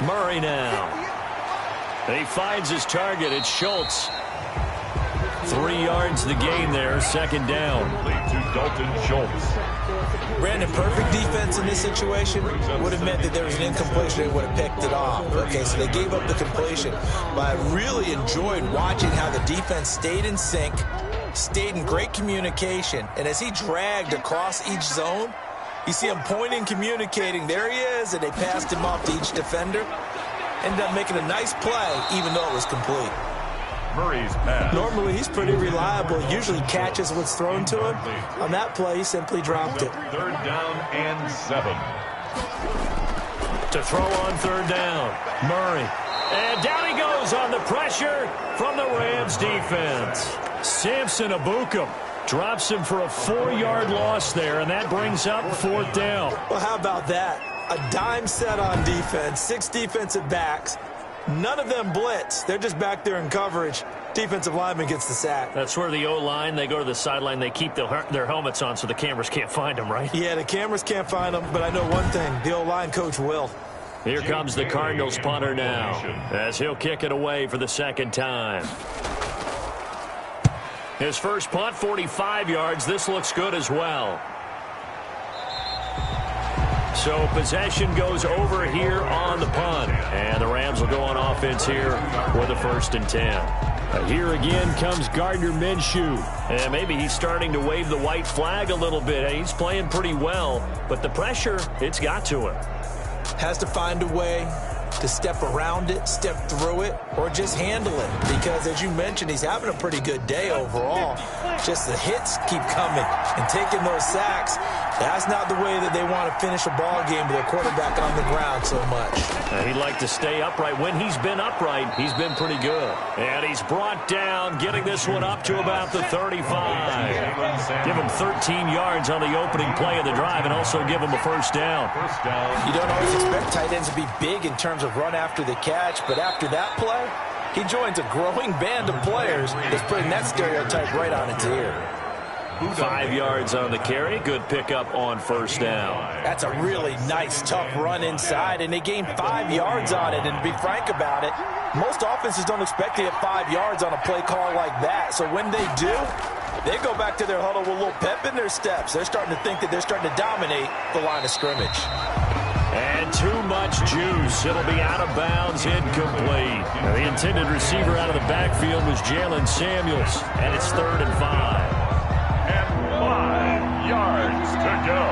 Murray now. He finds his target. It's Schultz. 3 yards the gain there, second down. To Dalton Schultz. Brandon, perfect defense in this situation would have meant that there was an incompletion. They would have picked it off. Okay, so they gave up the completion. But I really enjoyed watching how the defense stayed in sync, stayed in great communication. And as he dragged across each zone, you see him pointing, communicating. There he is, and they passed him off to each defender. Ended up making a nice play, even though it was complete. Murray's pass. Normally, he's pretty reliable. Usually catches what's thrown to him. On that play, he simply dropped it. 3rd down and 7. To throw on 3rd down, Murray. And down he goes on the pressure from the Rams defense. Samson Ebukam drops him for a 4-yard loss there, and that brings up 4th down. Well, how about that? A dime set on defense, 6 defensive backs. None of them blitz. They're just back there in coverage. Defensive lineman gets the sack. That's where the O-line, they go to the sideline, they keep their helmets on so the cameras can't find them, right? Yeah, the cameras can't find them, but I know one thing. The O-line coach will. Here comes the Cardinals punter now, as he'll kick it away for the 2nd time. His first punt, 45 yards. This looks good as well. So possession goes over here on the punt. And the Rams will go on offense here with a 1st and 10. Here again comes Gardner Minshew. And maybe he's starting to wave the white flag a little bit. He's playing pretty well, but the pressure, it's got to him. Has to find a way to step around it, step through it, or just handle it. Because, as you mentioned, he's having a pretty good day overall. Just the hits keep coming and taking those sacks. That's not the way that they want to finish a ball game with their quarterback on the ground so much. He'd like to stay upright. When he's been upright, he's been pretty good. And he's brought down, getting this one up to about the 35. Give him 13 yards on the opening play of the drive and also give him a 1st down. You don't always expect tight ends to be big in terms of run after the catch, but after that play, he joins a growing band of players that's putting that stereotype right on its ear. 5 yards on the carry. Good pickup on 1st down. That's a really nice, tough run inside, and they gained 5 yards on it. And to be frank about it, most offenses don't expect to get 5 yards on a play call like that. So when they do, they go back to their huddle with a little pep in their steps. They're starting to think that they're starting to dominate the line of scrimmage. And too much juice. It'll be out of bounds, incomplete. The intended receiver out of the backfield was Jalen Samuels, and it's 3rd and 5. And 5 yards to go.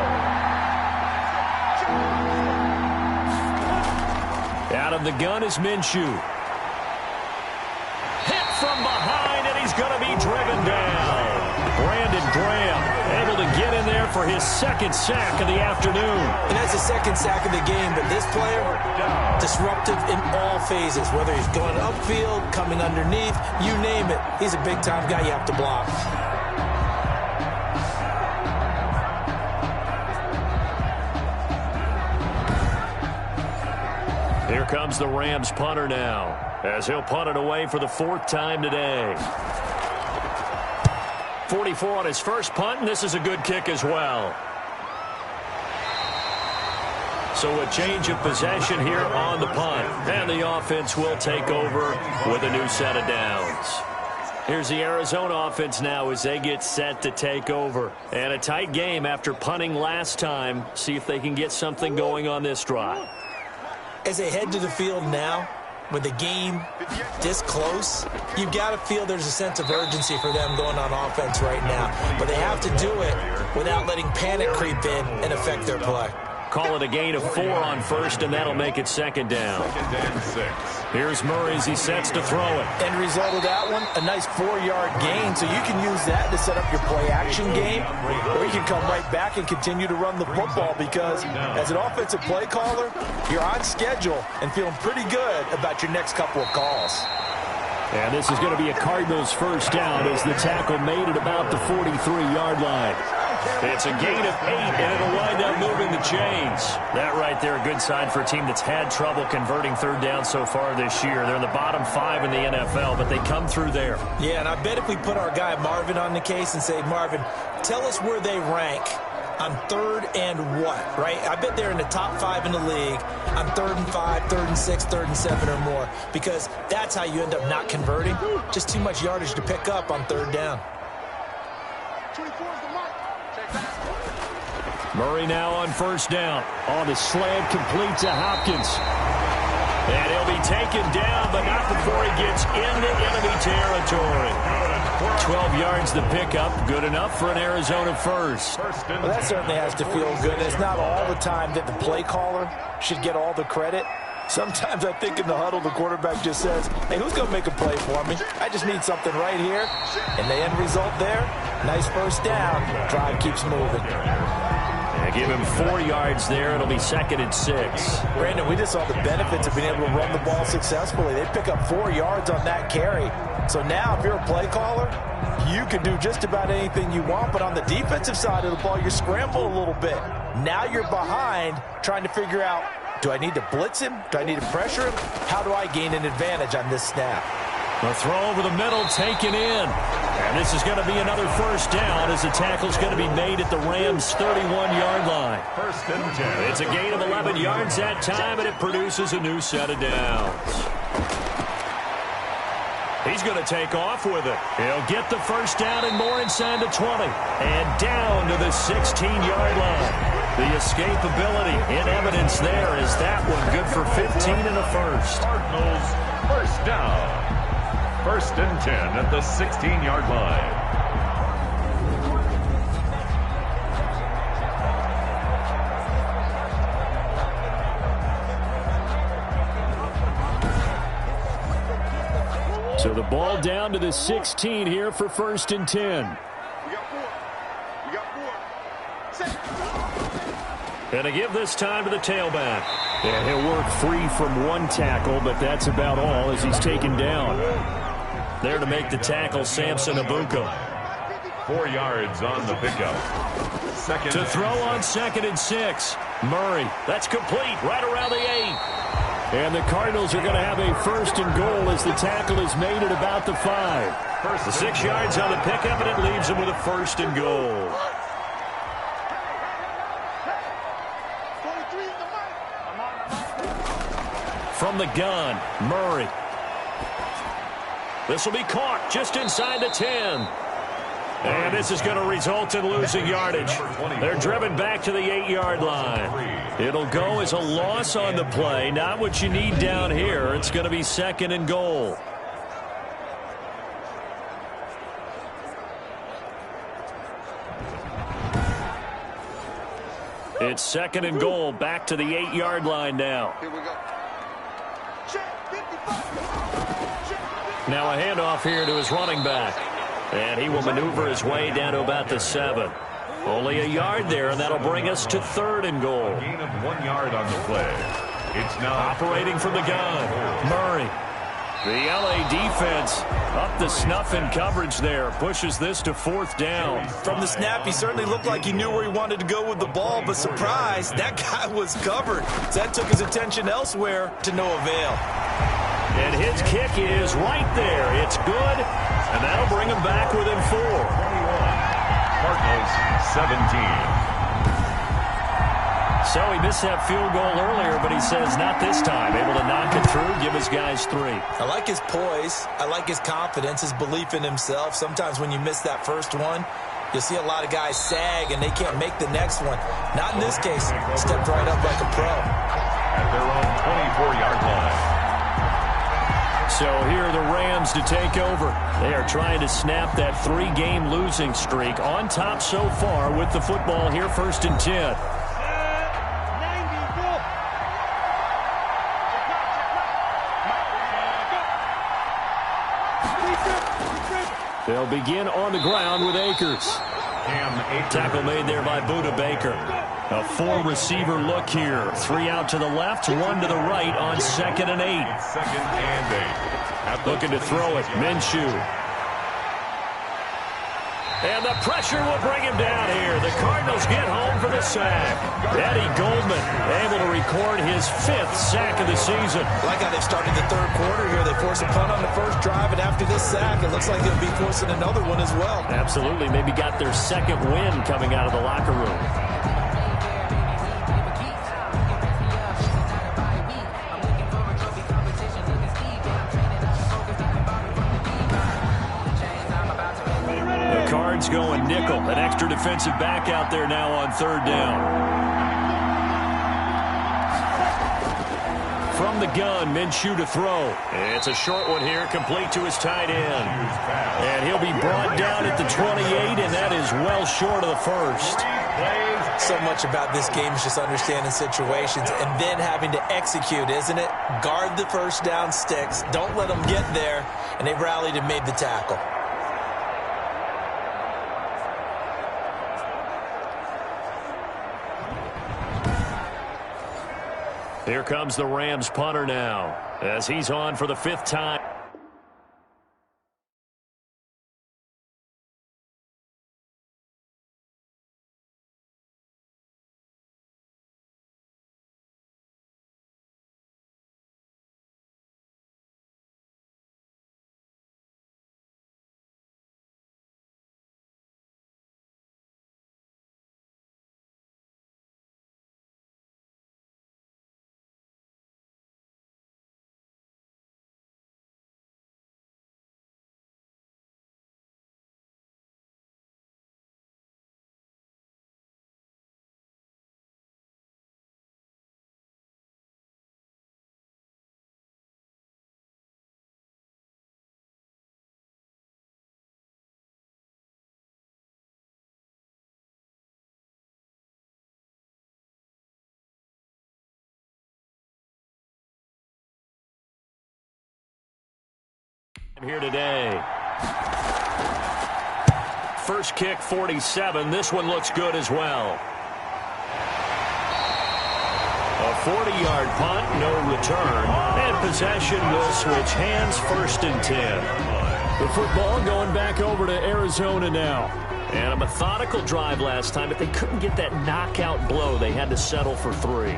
Out of the gun is Minshew. Hit from behind, and he's going to be driven down. Brandon Graham able to get in there for his 2nd sack of the afternoon. And that's the 2nd sack of the game, but this player, disruptive in all phases, whether he's going upfield, coming underneath, you name it. He's a big-time guy you have to block. Here comes the Rams punter now, as he'll punt it away for the 4th time today. 44 on his first punt, and this is a good kick as well. So a change of possession here on the punt, and the offense will take over with a new set of downs. Here's the Arizona offense now as they get set to take over. And a tight game after punting last time. See if they can get something going on this drive. As they head to the field now, with the game this close, you've got to feel there's a sense of urgency for them going on offense right now. But they have to do it without letting panic creep in and affect their play. Call it a gain of 4 on 1st, and that'll make it 2nd down. 2nd and 6. Here's Murray as he sets to throw it. End result of that one, a nice 4-yard gain. So you can use that to set up your play-action game, or you can come right back and continue to run the football because as an offensive play caller, you're on schedule and feeling pretty good about your next couple of calls. And this is going to be a Cardinals 1st down as the tackle made it about the 43-yard line. It's a gain of 8, and it'll wind up moving the chains. That right there, a good sign for a team that's had trouble converting 3rd down so far this year. They're in the bottom 5 in the NFL, but they come through there. Yeah, and I bet if we put our guy Marvin on the case and say, Marvin, tell us where they rank on 3rd and what, right? I bet they're in the top 5 in the league on 3rd and 5, 3rd and 6, 3rd and 7 or more, because that's how you end up not converting. Just too much yardage to pick up on 3rd down. 24 is the mark. Check that. Murray now on 1st down. On the slant, complete to Hopkins. And he'll be taken down, but not before he gets into enemy territory. 12 yards to pick up. Good enough for an Arizona first. Well, that certainly has to feel good. It's not all the time that the play caller should get all the credit. Sometimes I think in the huddle, the quarterback just says, hey, who's going to make a play for me? I just need something right here. And the end result there, nice 1st down. Drive keeps moving. Give him 4 yards there. It'll be 2nd and 6. Brandon, we just saw the benefits of being able to run the ball successfully. They pick up 4 yards on that carry. So now if you're a play caller, you can do just about anything you want. But on the defensive side of the ball, you're scrambling a little bit. Now you're behind trying to figure out, do I need to blitz him? Do I need to pressure him? How do I gain an advantage on this snap? The throw over the middle taken in. And this is going to be another 1st down as the tackle's going to be made at the Rams' 31-yard line. 1st and 10. It's a gain of 11 yards that time, and it produces a new set of downs. He's going to take off with it. He'll get the 1st down and more inside the 20. And down to the 16-yard line. The escapability in evidence there is that one good for 15 and a first. Cardinals 1st down. 1st and 10 at the 16-yard line. So the ball down to the 16 here for 1st and 10. We got 4. We got 4. 7. And a give this time to the tailback. And he'll work free from 1 tackle, but that's about all as he's taken down. There to make the tackle, Samson Abuka. 4 yards on the pickup. 2nd To throw on 2nd and 6. Murray, that's complete, right around the 8. And the Cardinals are going to have a 1st and goal as the tackle is made at about the 5. The 6 yards on the pickup, and it leaves him with a 1st and goal. 43 is the mark. From the gun, Murray. This will be caught just inside the 10. And this is going to result in losing yardage. They're driven back to the 8-yard line. It'll go as a loss on the play. Not what you need down here. It's going to be 2nd and goal. It's 2nd and goal. Back to the 8-yard line now. Here we go. Check 55. Now a handoff here to his running back. And he will maneuver his way down to about the 7. Only a yard there, and that'll bring us to 3rd and goal. Gain of 1 yard on the play. It's now Operating from the gun, Murray. The LA defense up the snuff in coverage there. Pushes this to 4th down. From the snap, he certainly looked like he knew where he wanted to go with the ball, but surprise, that guy was covered. So that took his attention elsewhere to no avail. And his kick is right there. It's good, and that'll bring him back within 4. 21. Cardinals 17. So he missed that field goal earlier, but he says not this time. Able to knock it through, give his guys 3. I like his poise. I like his confidence, his belief in himself. Sometimes when you miss that first one, you'll see a lot of guys sag and they can't make the next one. Not in this case. Stepped right up like a pro. At their own 24-yard line. So here are the Rams to take over. They are trying to snap that 3-game losing streak on top so far with the football here, 1st and 10. They'll begin on the ground with Akers. Tackle made there by Budda Baker. A 4-receiver look here. 3 out to the left, 1 to the right on 2nd and 8. 2nd and 8. Looking to throw it, Minshew. And the pressure will bring him down here. The Cardinals get home for the sack. Eddie Goldman able to record his 5th sack of the season. I like how they've started the 3rd quarter here. They force a punt on the first drive, and after this sack, it looks like they'll be forcing another one as well. Absolutely. Maybe got their 2nd win coming out of the locker room. nickel. An extra defensive back out there now on third down. From the gun, Minshew to throw. It's a short one here, complete to his tight end. And he'll be brought down at the 28, and that is well short of the first. So much about this game is just understanding situations and then having to execute, isn't it? Guard the first down sticks. Don't let them get there. And they rallied and made the tackle. Here comes the Rams punter now as he's on for the 5th time. Here today. First kick, 47. This one looks good as well. A 40-yard punt, no return. And possession will switch hands, 1st and 10. The football going back over to Arizona now. And a methodical drive last time, but they couldn't get that knockout blow. They had to settle for 3.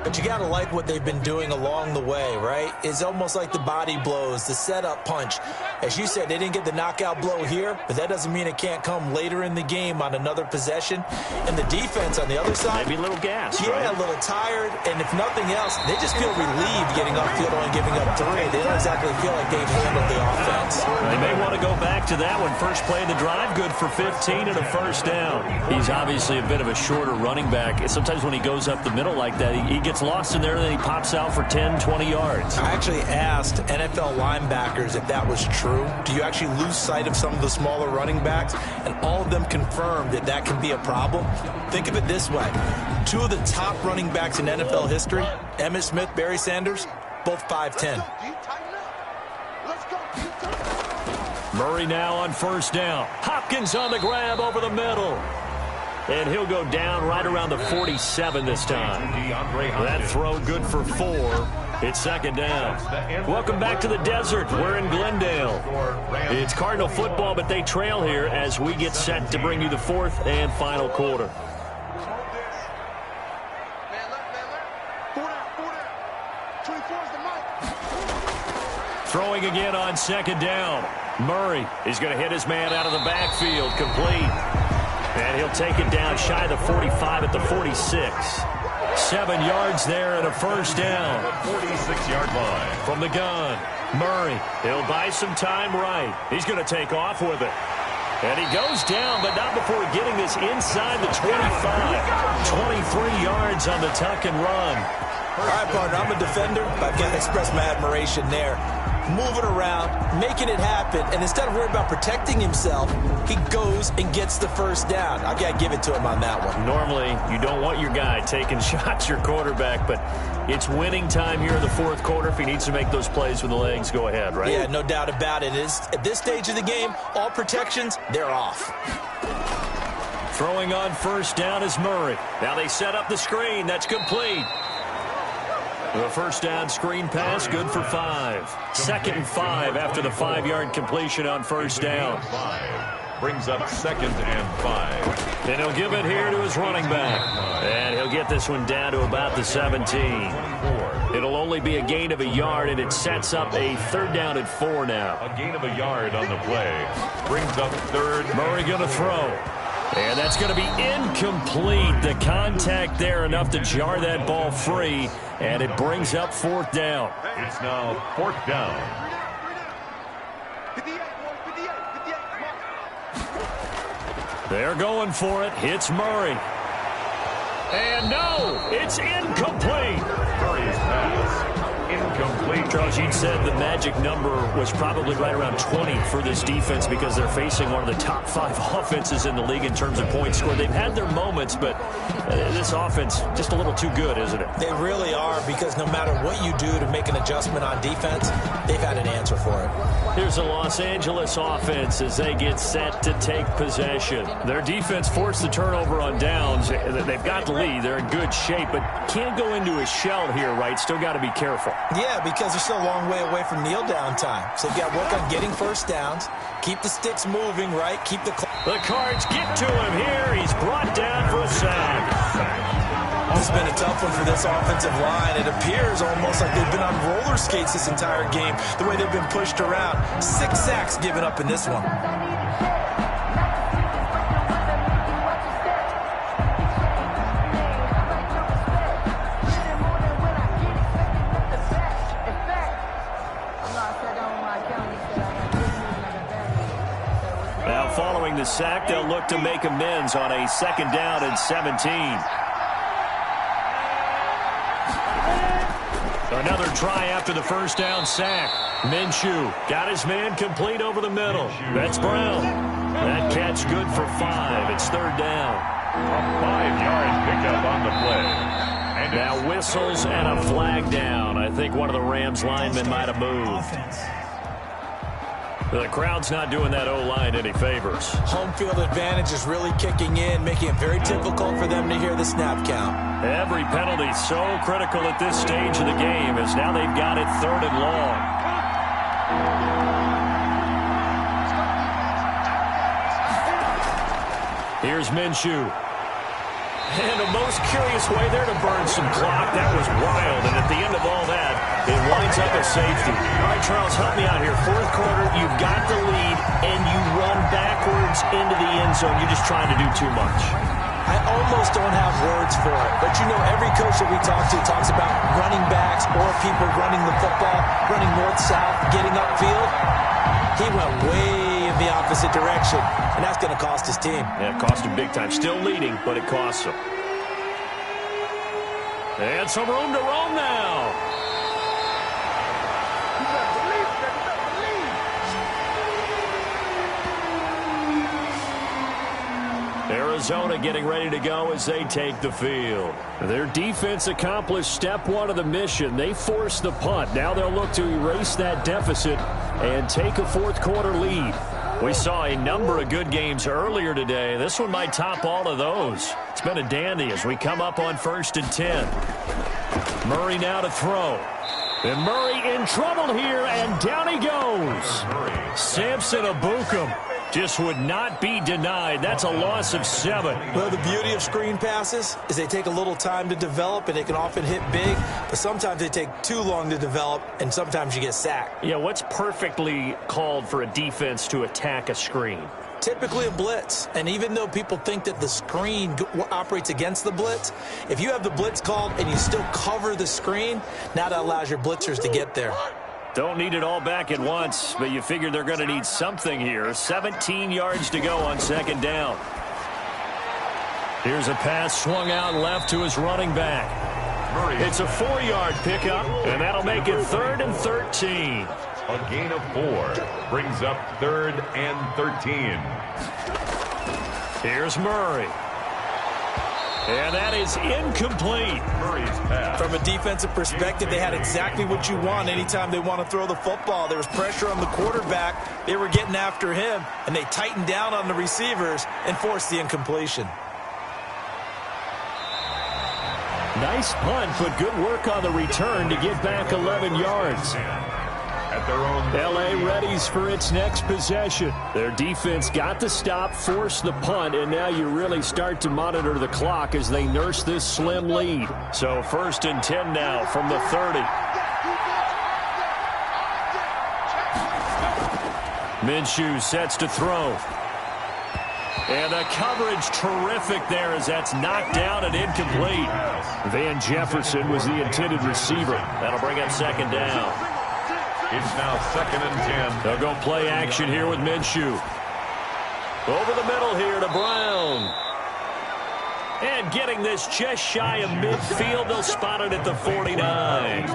But you got to like what they've been doing along the way, right? It's almost like the body blows, the setup punch. As you said, they didn't get the knockout blow here, but that doesn't mean it can't come later in the game on another possession. And the defense on the other side, maybe a little gas, yeah, right? A little tired. And if nothing else, they just feel relieved getting upfield and giving up 3. They don't exactly feel like they've handled the offense. They may want to go back to that one. First play of the drive, good for 15 and a 1st down. He's obviously a bit of a shorter running back. Sometimes when he goes up the middle like that, he gets lost in there, and then he pops out for 10, 20 yards. I actually asked NFL linebackers if that was true. Do you actually lose sight of some of the smaller running backs? And all of them confirmed that that can be a problem. Think of it this way. 2 of the top running backs in NFL history, Emmitt Smith, Barry Sanders, both 5'10". Murray now on 1st down. Hopkins on the grab over the middle. And he'll go down right around the 47 this time. That throw good for 4. It's 2nd down. Welcome back to the desert. We're in Glendale. It's Cardinal football, but they trail here as we get set to bring you the 4th and final quarter. Throwing again on 2nd down. Murray is going to hit his man out of the backfield, complete. And he'll take it down shy of the 45 at the 46. 7 yards there and a 1st down. 46-yard line. From the gun, Murray. He'll buy some time right. He's going to take off with it. And he goes down, but not before getting this inside the 25. 23 yards on the tuck and run. All right, partner, I'm a defender, but I've got to express my admiration there. Moving around, making it happen, and instead of worrying about protecting himself, he goes and gets the 1st down. I've got to give it to him on that one. Normally, you don't want your guy taking shots, your quarterback, but it's winning time here in the 4th quarter. If he needs to make those plays with the legs, go ahead, right? Yeah, no doubt about it. At this stage of the game, all protections, they're off. Throwing on 1st down is Murray. Now they set up the screen. That's complete. The 1st down screen pass, good for 5. 2nd and 5 after the 5-yard completion on 1st down. Brings up 2nd and 5. And he'll give it here to his running back. And he'll get this one down to about the 17. It'll only be a gain of a yard, and it sets up a 3rd down and 4 now. A gain of a yard on the play. Brings up 3rd. Murray going to throw. And that's going to be incomplete. The contact there enough to jar that ball free. And it brings up 4th down. It's now 4th down. 58, boys, 58, 58, come They're going for it. It's Murray. And no, it's incomplete. Murray's pass. Incomplete. Charles, you said the magic number was probably right around 20 for this defense because they're facing one of the top 5 offenses in the league in terms of points scored. They've had their moments, but this offense just a little too good, isn't it? They really are, because no matter what you do to make an adjustment on defense, they've had an answer for it. Here's the Los Angeles offense as they get set to take possession. Their defense forced the turnover on downs. They've got the lead. They're in good shape, but can't go into a shell here, right? Still got to be careful. Yeah, because they're still a long way away from kneel down time. So you've got to work on getting first downs, keep the sticks moving, right? Keep the Cards get to him here. He's brought down for a sack. This has been a tough one for this offensive line. It appears almost like they've been on roller skates this entire game, the way they've been pushed around. 6 sacks given up in this one. Now following the sack, they'll look to make amends on a 2nd down and 17. Another try after the first down sack. Minshew got his man complete over the middle. That's Brown. That catch good for 5. It's 3rd down. A 5-yard pickup on the play. And now whistles and a flag down. I think one of the Rams linemen might have moved. The crowd's not doing that O-line any favors. Home field advantage is really kicking in, making it very difficult for them to hear the snap count. Every penalty so critical at this stage of the game, as now they've got it 3rd and long. Here's Minshew. And a most curious way there to burn some clock. That was wild, and at the end of all that, it winds up a safety. All right, Charles, help me out here. 4th quarter, you've got the lead, and you run backwards into the end zone. You're just trying to do too much. I almost don't have words for it, but you know every coach that we talk to talks about running backs or people running the football, running north-south, getting upfield. He went way in the opposite direction, and that's going to cost his team. Yeah, it cost him big time. Still leading, but it costs him. And some room to roam now. Arizona getting ready to go as they take the field. Their defense accomplished step 1 of the mission. They forced the punt. Now they'll look to erase that deficit and take a 4th quarter lead. We saw a number of good games earlier today. This one might top all of those. It's been a dandy as we come up on 1st and 10. Murray now to throw. And Murray in trouble here, and down he goes. Samson Abukum just would not be denied. That's a loss of 7. Well, the beauty of screen passes is they take a little time to develop, and they can often hit big, but sometimes they take too long to develop, and sometimes you get sacked. Yeah, what's perfectly called for a defense to attack a screen? Typically a blitz, and even though people think that the screen operates against the blitz, if you have the blitz called and you still cover the screen, now that allows your blitzers to get there. Don't need it all back at once, but you figure they're going to need something here. 17 yards to go on 2nd down. Here's a pass swung out left to his running back. It's a 4-yard pickup, and that'll make it 3rd and 13. a gain of 4 brings up 3rd and 13. Here's Murray. And that is incomplete. Murray's pass. From a defensive perspective, they had exactly what you want anytime they want to throw the football. There was pressure on the quarterback. They were getting after him, and they tightened down on the receivers and forced the incompletion. Nice punt, but good work on the return to get back 11 yards. At their own L.A. readies for its next possession. Their defense got the stop, forced the punt, and now you really start to monitor the clock as they nurse this slim lead. So 1st and 10 now from the 30. Minshew sets to throw. And the coverage terrific there as that's knocked down and incomplete. Van Jefferson was the intended receiver. That'll bring up 2nd down. It's now 2nd and 10. They'll go play action here with Minshew. Over the middle here to Brown. And getting this just shy of midfield, they'll spot it at the 49.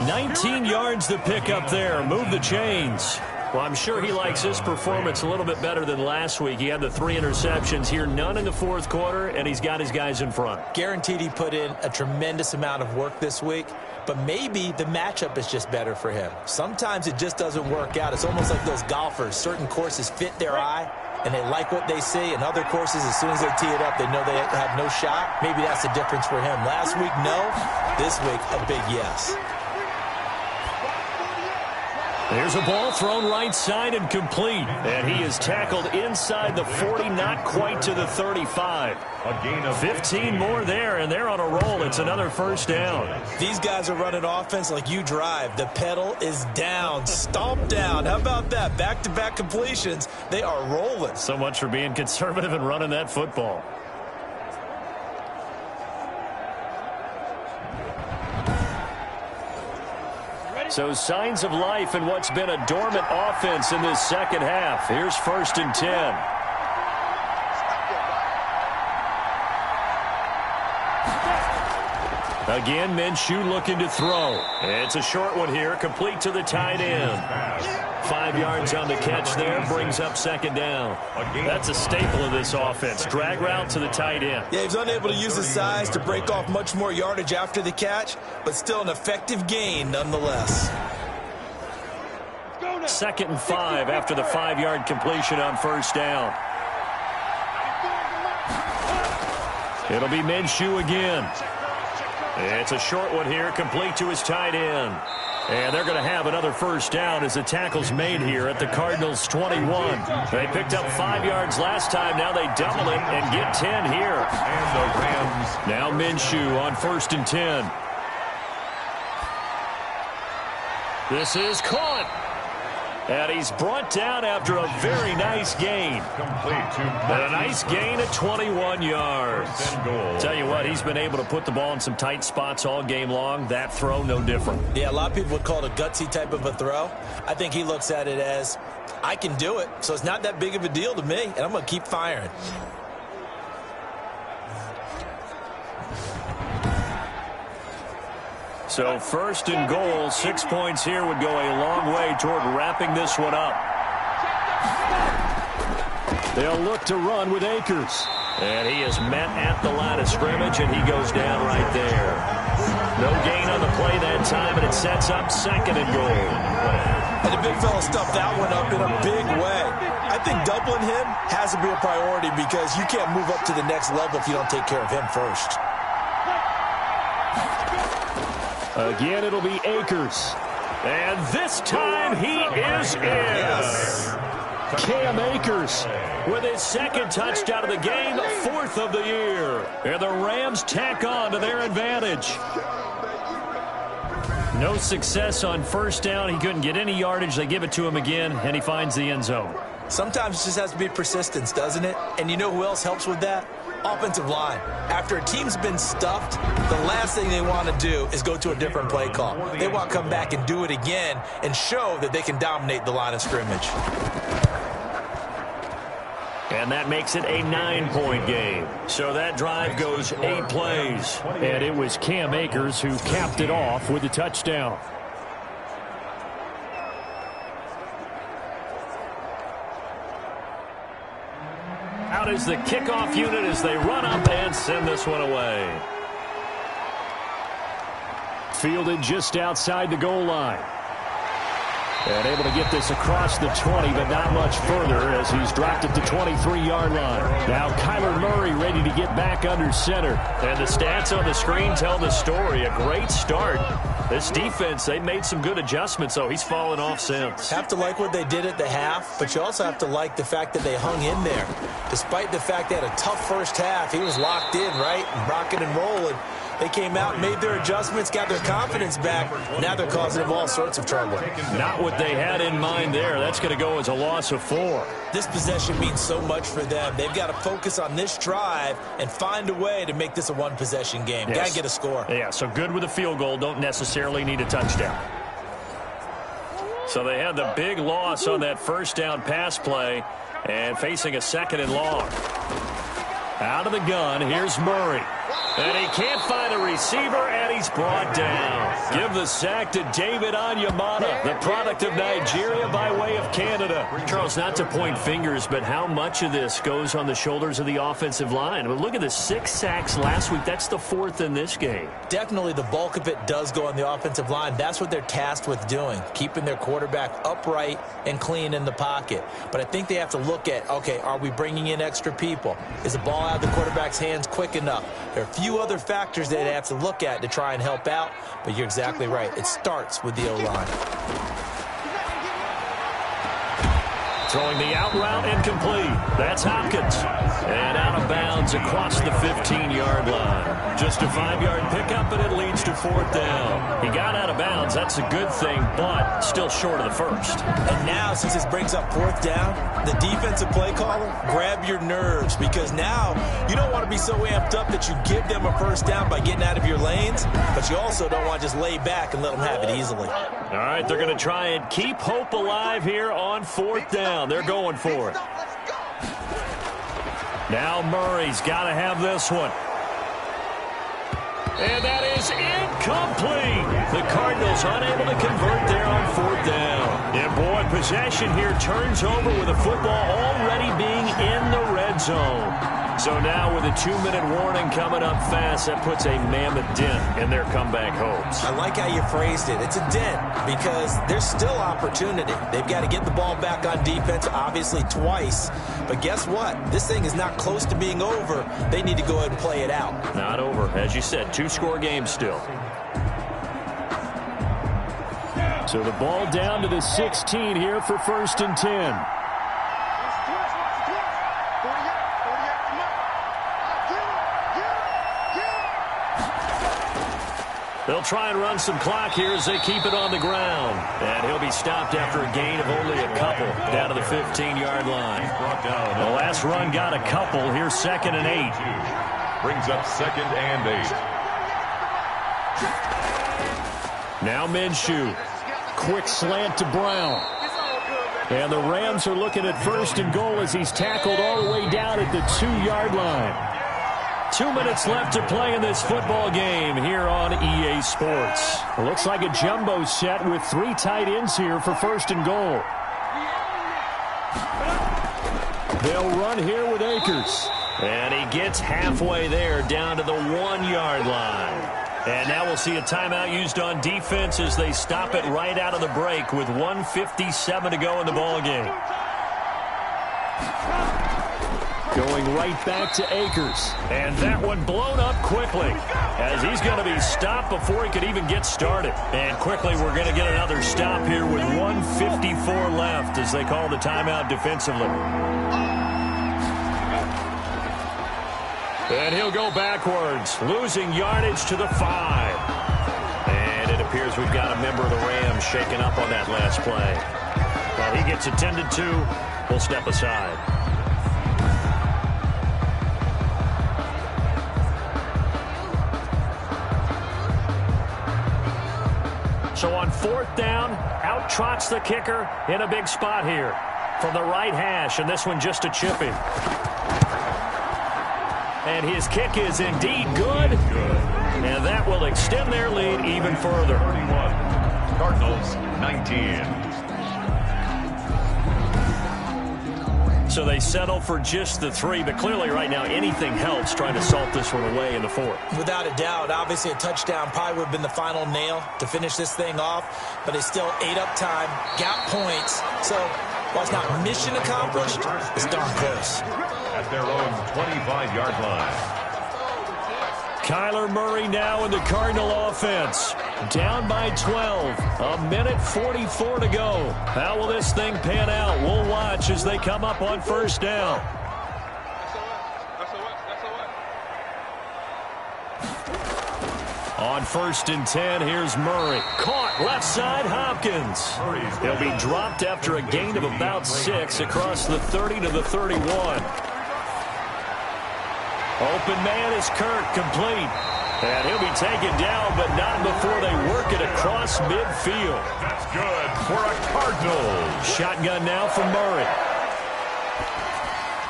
19 yards to pick up there. Move the chains. Well, I'm sure he likes his performance a little bit better than last week. He had the 3 interceptions here, none in the fourth quarter, and he's got his guys in front. Guaranteed he put in a tremendous amount of work this week, but maybe the matchup is just better for him. Sometimes it just doesn't work out. It's almost like those golfers. Certain courses fit their eye, and they like what they see. And other courses, as soon as they tee it up, they know they have no shot. Maybe that's the difference for him. Last week, no. This week, a big yes. There's a ball thrown right side and complete. And he is tackled inside the 40, not quite to the 35. A gain of 15 more there, and they're on a roll. It's another first down. These guys are running offense like you drive. The pedal is down, stomped down. How about that? Back-to-back completions. They are rolling. So much for being conservative and running that football. So signs of life in what's been a dormant offense in this second half. Here's 1st and 10. Again, Minshew looking to throw. It's a short one here, complete to the tight end. 5 yards on the catch there, brings up 2nd down. That's a staple of this offense. Drag route to the tight end. Yeah, he was unable to use his size to break off much more yardage after the catch, but still an effective gain nonetheless. 2nd and 5 after the 5-yard completion on 1st down. It'll be Minshew again. It's a short one here, complete to his tight end. And they're going to have another first down as the tackle's made here at the Cardinals' 21. They picked up 5 yards last time. Now they double it and get 10 here. And the Rams. Now Minshew on 1st and 10. This is caught. And he's brought down after a very nice gain. Complete to And a nice gain of 21 yards. Tell you what, he's been able to put the ball in some tight spots all game long. That throw, no different. Yeah, a lot of people would call it a gutsy type of a throw. I think he looks at it as, I can do it, so it's not that big of a deal to me, and I'm going to keep firing. So 1st and goal, 6 points here would go a long way toward wrapping this one up. They'll look to run with Akers. And he is met at the line of scrimmage, and he goes down right there. No gain on the play that time, and it sets up 2nd and goal. And the big fella stuffed that one up in a big way. I think doubling him has to be a priority because you can't move up to the next level if you don't take care of him first. Again, it'll be Akers. And this time he is in. Yes. Cam Akers with his 2nd touchdown of the game, 4th of the year. And the Rams tack on to their advantage. No success on 1st down. He couldn't get any yardage. They give it to him again, and he finds the end zone. Sometimes it just has to be persistence, doesn't it? And you know who else helps with that? Offensive line. After a team's been stuffed, the last thing they want to do is go to a different play call. They want to come back and do it again and show that they can dominate the line of scrimmage. And that makes it a 9-point game. So that drive goes 8 plays. And it was Cam Akers who capped it off with a touchdown. Out is the kickoff unit as they run up and send this one away. Fielded just outside the goal line. And able to get this across the 20, but not much further as he's dropped it to 23-yard line. Now Kyler Murray ready to get back under center. And the stats on the screen tell the story. A great start. This defense, they made some good adjustments, so he's fallen off since. Have to like what they did at the half, but you also have to like the fact that they hung in there. Despite the fact they had a tough first half, he was locked in, right? Rocking and rolling. They came out, made their adjustments, got their confidence back. Now they're causing them all sorts of trouble. Not what they had in mind there. That's going to go as a loss of 4. This possession means so much for them. They've got to focus on this drive and find a way to make this a one-possession game. Yes. Got to get a score. Yeah, so good with a field goal. Don't necessarily need a touchdown. So they had the big loss on that first down pass play. And facing a 2nd and long. Out of the gun, here's Murray. And he can't find a receiver, and he's brought down. Give the sack to David Onyemata, the product of Nigeria by way of Canada. Charles, not to point fingers, but how much of this goes on the shoulders of the offensive line? I mean, look at the 6 sacks last week. That's the 4th in this game. Definitely the bulk of it does go on the offensive line. That's what they're tasked with doing, keeping their quarterback upright and clean in the pocket. But I think they have to look at, okay, are we bringing in extra people? Is the ball out of the quarterback's hands quick enough? There are a few other factors that they have to look at to try and help out, but you're exactly right. It starts with the O-line. Throwing the out route incomplete. That's Hopkins. And out of bounds across the 15-yard line. Just a 5-yard pickup, and it leads to 4th down. He got out of bounds. That's a good thing, but still short of the 1st. And now, since this brings up 4th down, the defensive play caller, grab your nerves, because now you don't want to be so amped up that you give them a 1st down by getting out of your lanes, but you also don't want to just lay back and let them have it easily. All right, they're going to try and keep hope alive here on 4th down. They're going for it. Now Murray's got to have this one. And that is incomplete. The Cardinals unable to convert there on 4th down. And boy, possession here turns over with the football already being in the red zone. So now with a 2-minute warning coming up fast, that puts a mammoth dent in their comeback hopes. I like how you phrased it. It's a dent because there's still opportunity. They've got to get the ball back on defense, obviously twice. But guess what? This thing is not close to being over. They need to go ahead and play it out. Not over. As you said, 2-score game still. So the ball down to the 16 here for 1st and 10. They'll try and run some clock here as they keep it on the ground. And he'll be stopped after a gain of only a couple down to the 15-yard line. The last run got a couple. Here's 2nd and 8. Brings up 2nd and 8. Now Minshew. Quick slant to Brown. And the Rams are looking at 1st and goal as he's tackled all the way down at the 2-yard line. 2 minutes left to play in this football game here on EA Sports. It looks like a jumbo set with 3 tight ends here for 1st and goal. They'll run here with Akers. And he gets halfway there down to the 1-yard line. And now we'll see a timeout used on defense as they stop it right out of the break with 1:57 to go in the ball game. Going right back to Akers. And that one blown up quickly as he's going to be stopped before he could even get started. And quickly we're going to get another stop here with 1:54 left as they call the timeout defensively. And he'll go backwards, losing yardage to the 5. And it appears we've got a member of the Rams shaken up on that last play. While he gets attended to, we'll step aside. So on 4th down, out trots the kicker in a big spot here from the right hash, and this one just a chipping. And his kick is indeed good, and that will extend their lead even further. 31, Cardinals 19. So they settle for just the 3, but clearly right now anything helps trying to salt this one away in the 4th. Without a doubt, obviously a touchdown probably would have been the final nail to finish this thing off, but it's still 8 up time, got points. So while it's not mission accomplished, it's darn close. At their own 25-yard line. Kyler Murray now in the Cardinal offense. Down by 12. 1:44 to go. How will this thing pan out? We'll watch as they come up on 1st down. On 1st and 10, here's Murray. Caught left side, Hopkins. He'll be dropped after a gain of about 6 across the 30 to the 31. Open man is Kirk, complete. And he'll be taken down, but not before they work it across midfield. That's good for a Cardinals. Shotgun now from Murray.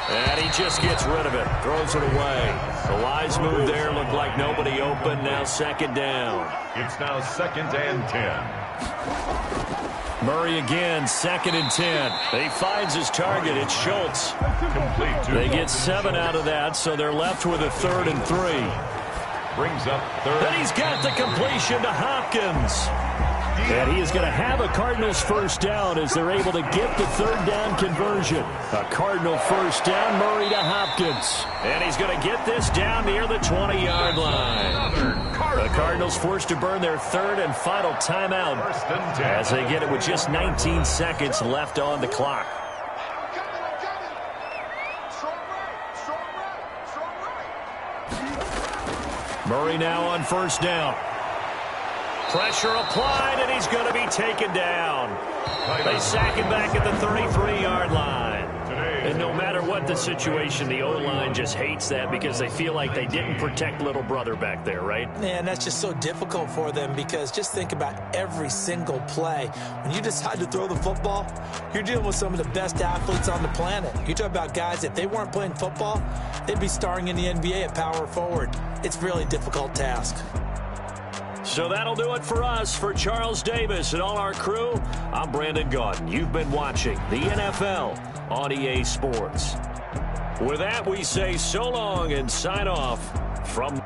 And he just gets rid of it, throws it away. The wise move there looked like nobody open. Now second down. It's now 2nd and 10. Murray again, 2nd and 10. He finds his target. It's Schultz. Complete to They get 7 out of that, so they're left with a 3rd and 3. Brings up 3rd. Then he's got the completion to Hopkins. And he is going to have a Cardinals first down as they're able to get the 3rd down conversion. A Cardinal first down, Murray to Hopkins. And he's going to get this down near the 20-yard line. The Cardinals forced to burn their 3rd and final timeout as they get it with just 19 seconds left on the clock. Murray now on first down. Pressure applied, and he's going to be taken down. They sack him back at the 33-yard line. And no matter what the situation, the O-line just hates that because they feel like they didn't protect little brother back there, right? Man, that's just so difficult for them because just think about every single play. When you decide to throw the football, you're dealing with some of the best athletes on the planet. You talk about guys, if they weren't playing football, they'd be starring in the NBA at power forward. It's a really difficult task. So that'll do it for us. For Charles Davis and all our crew, I'm Brandon Gaudin. You've been watching the NFL on EA Sports. With that, we say so long and sign off from...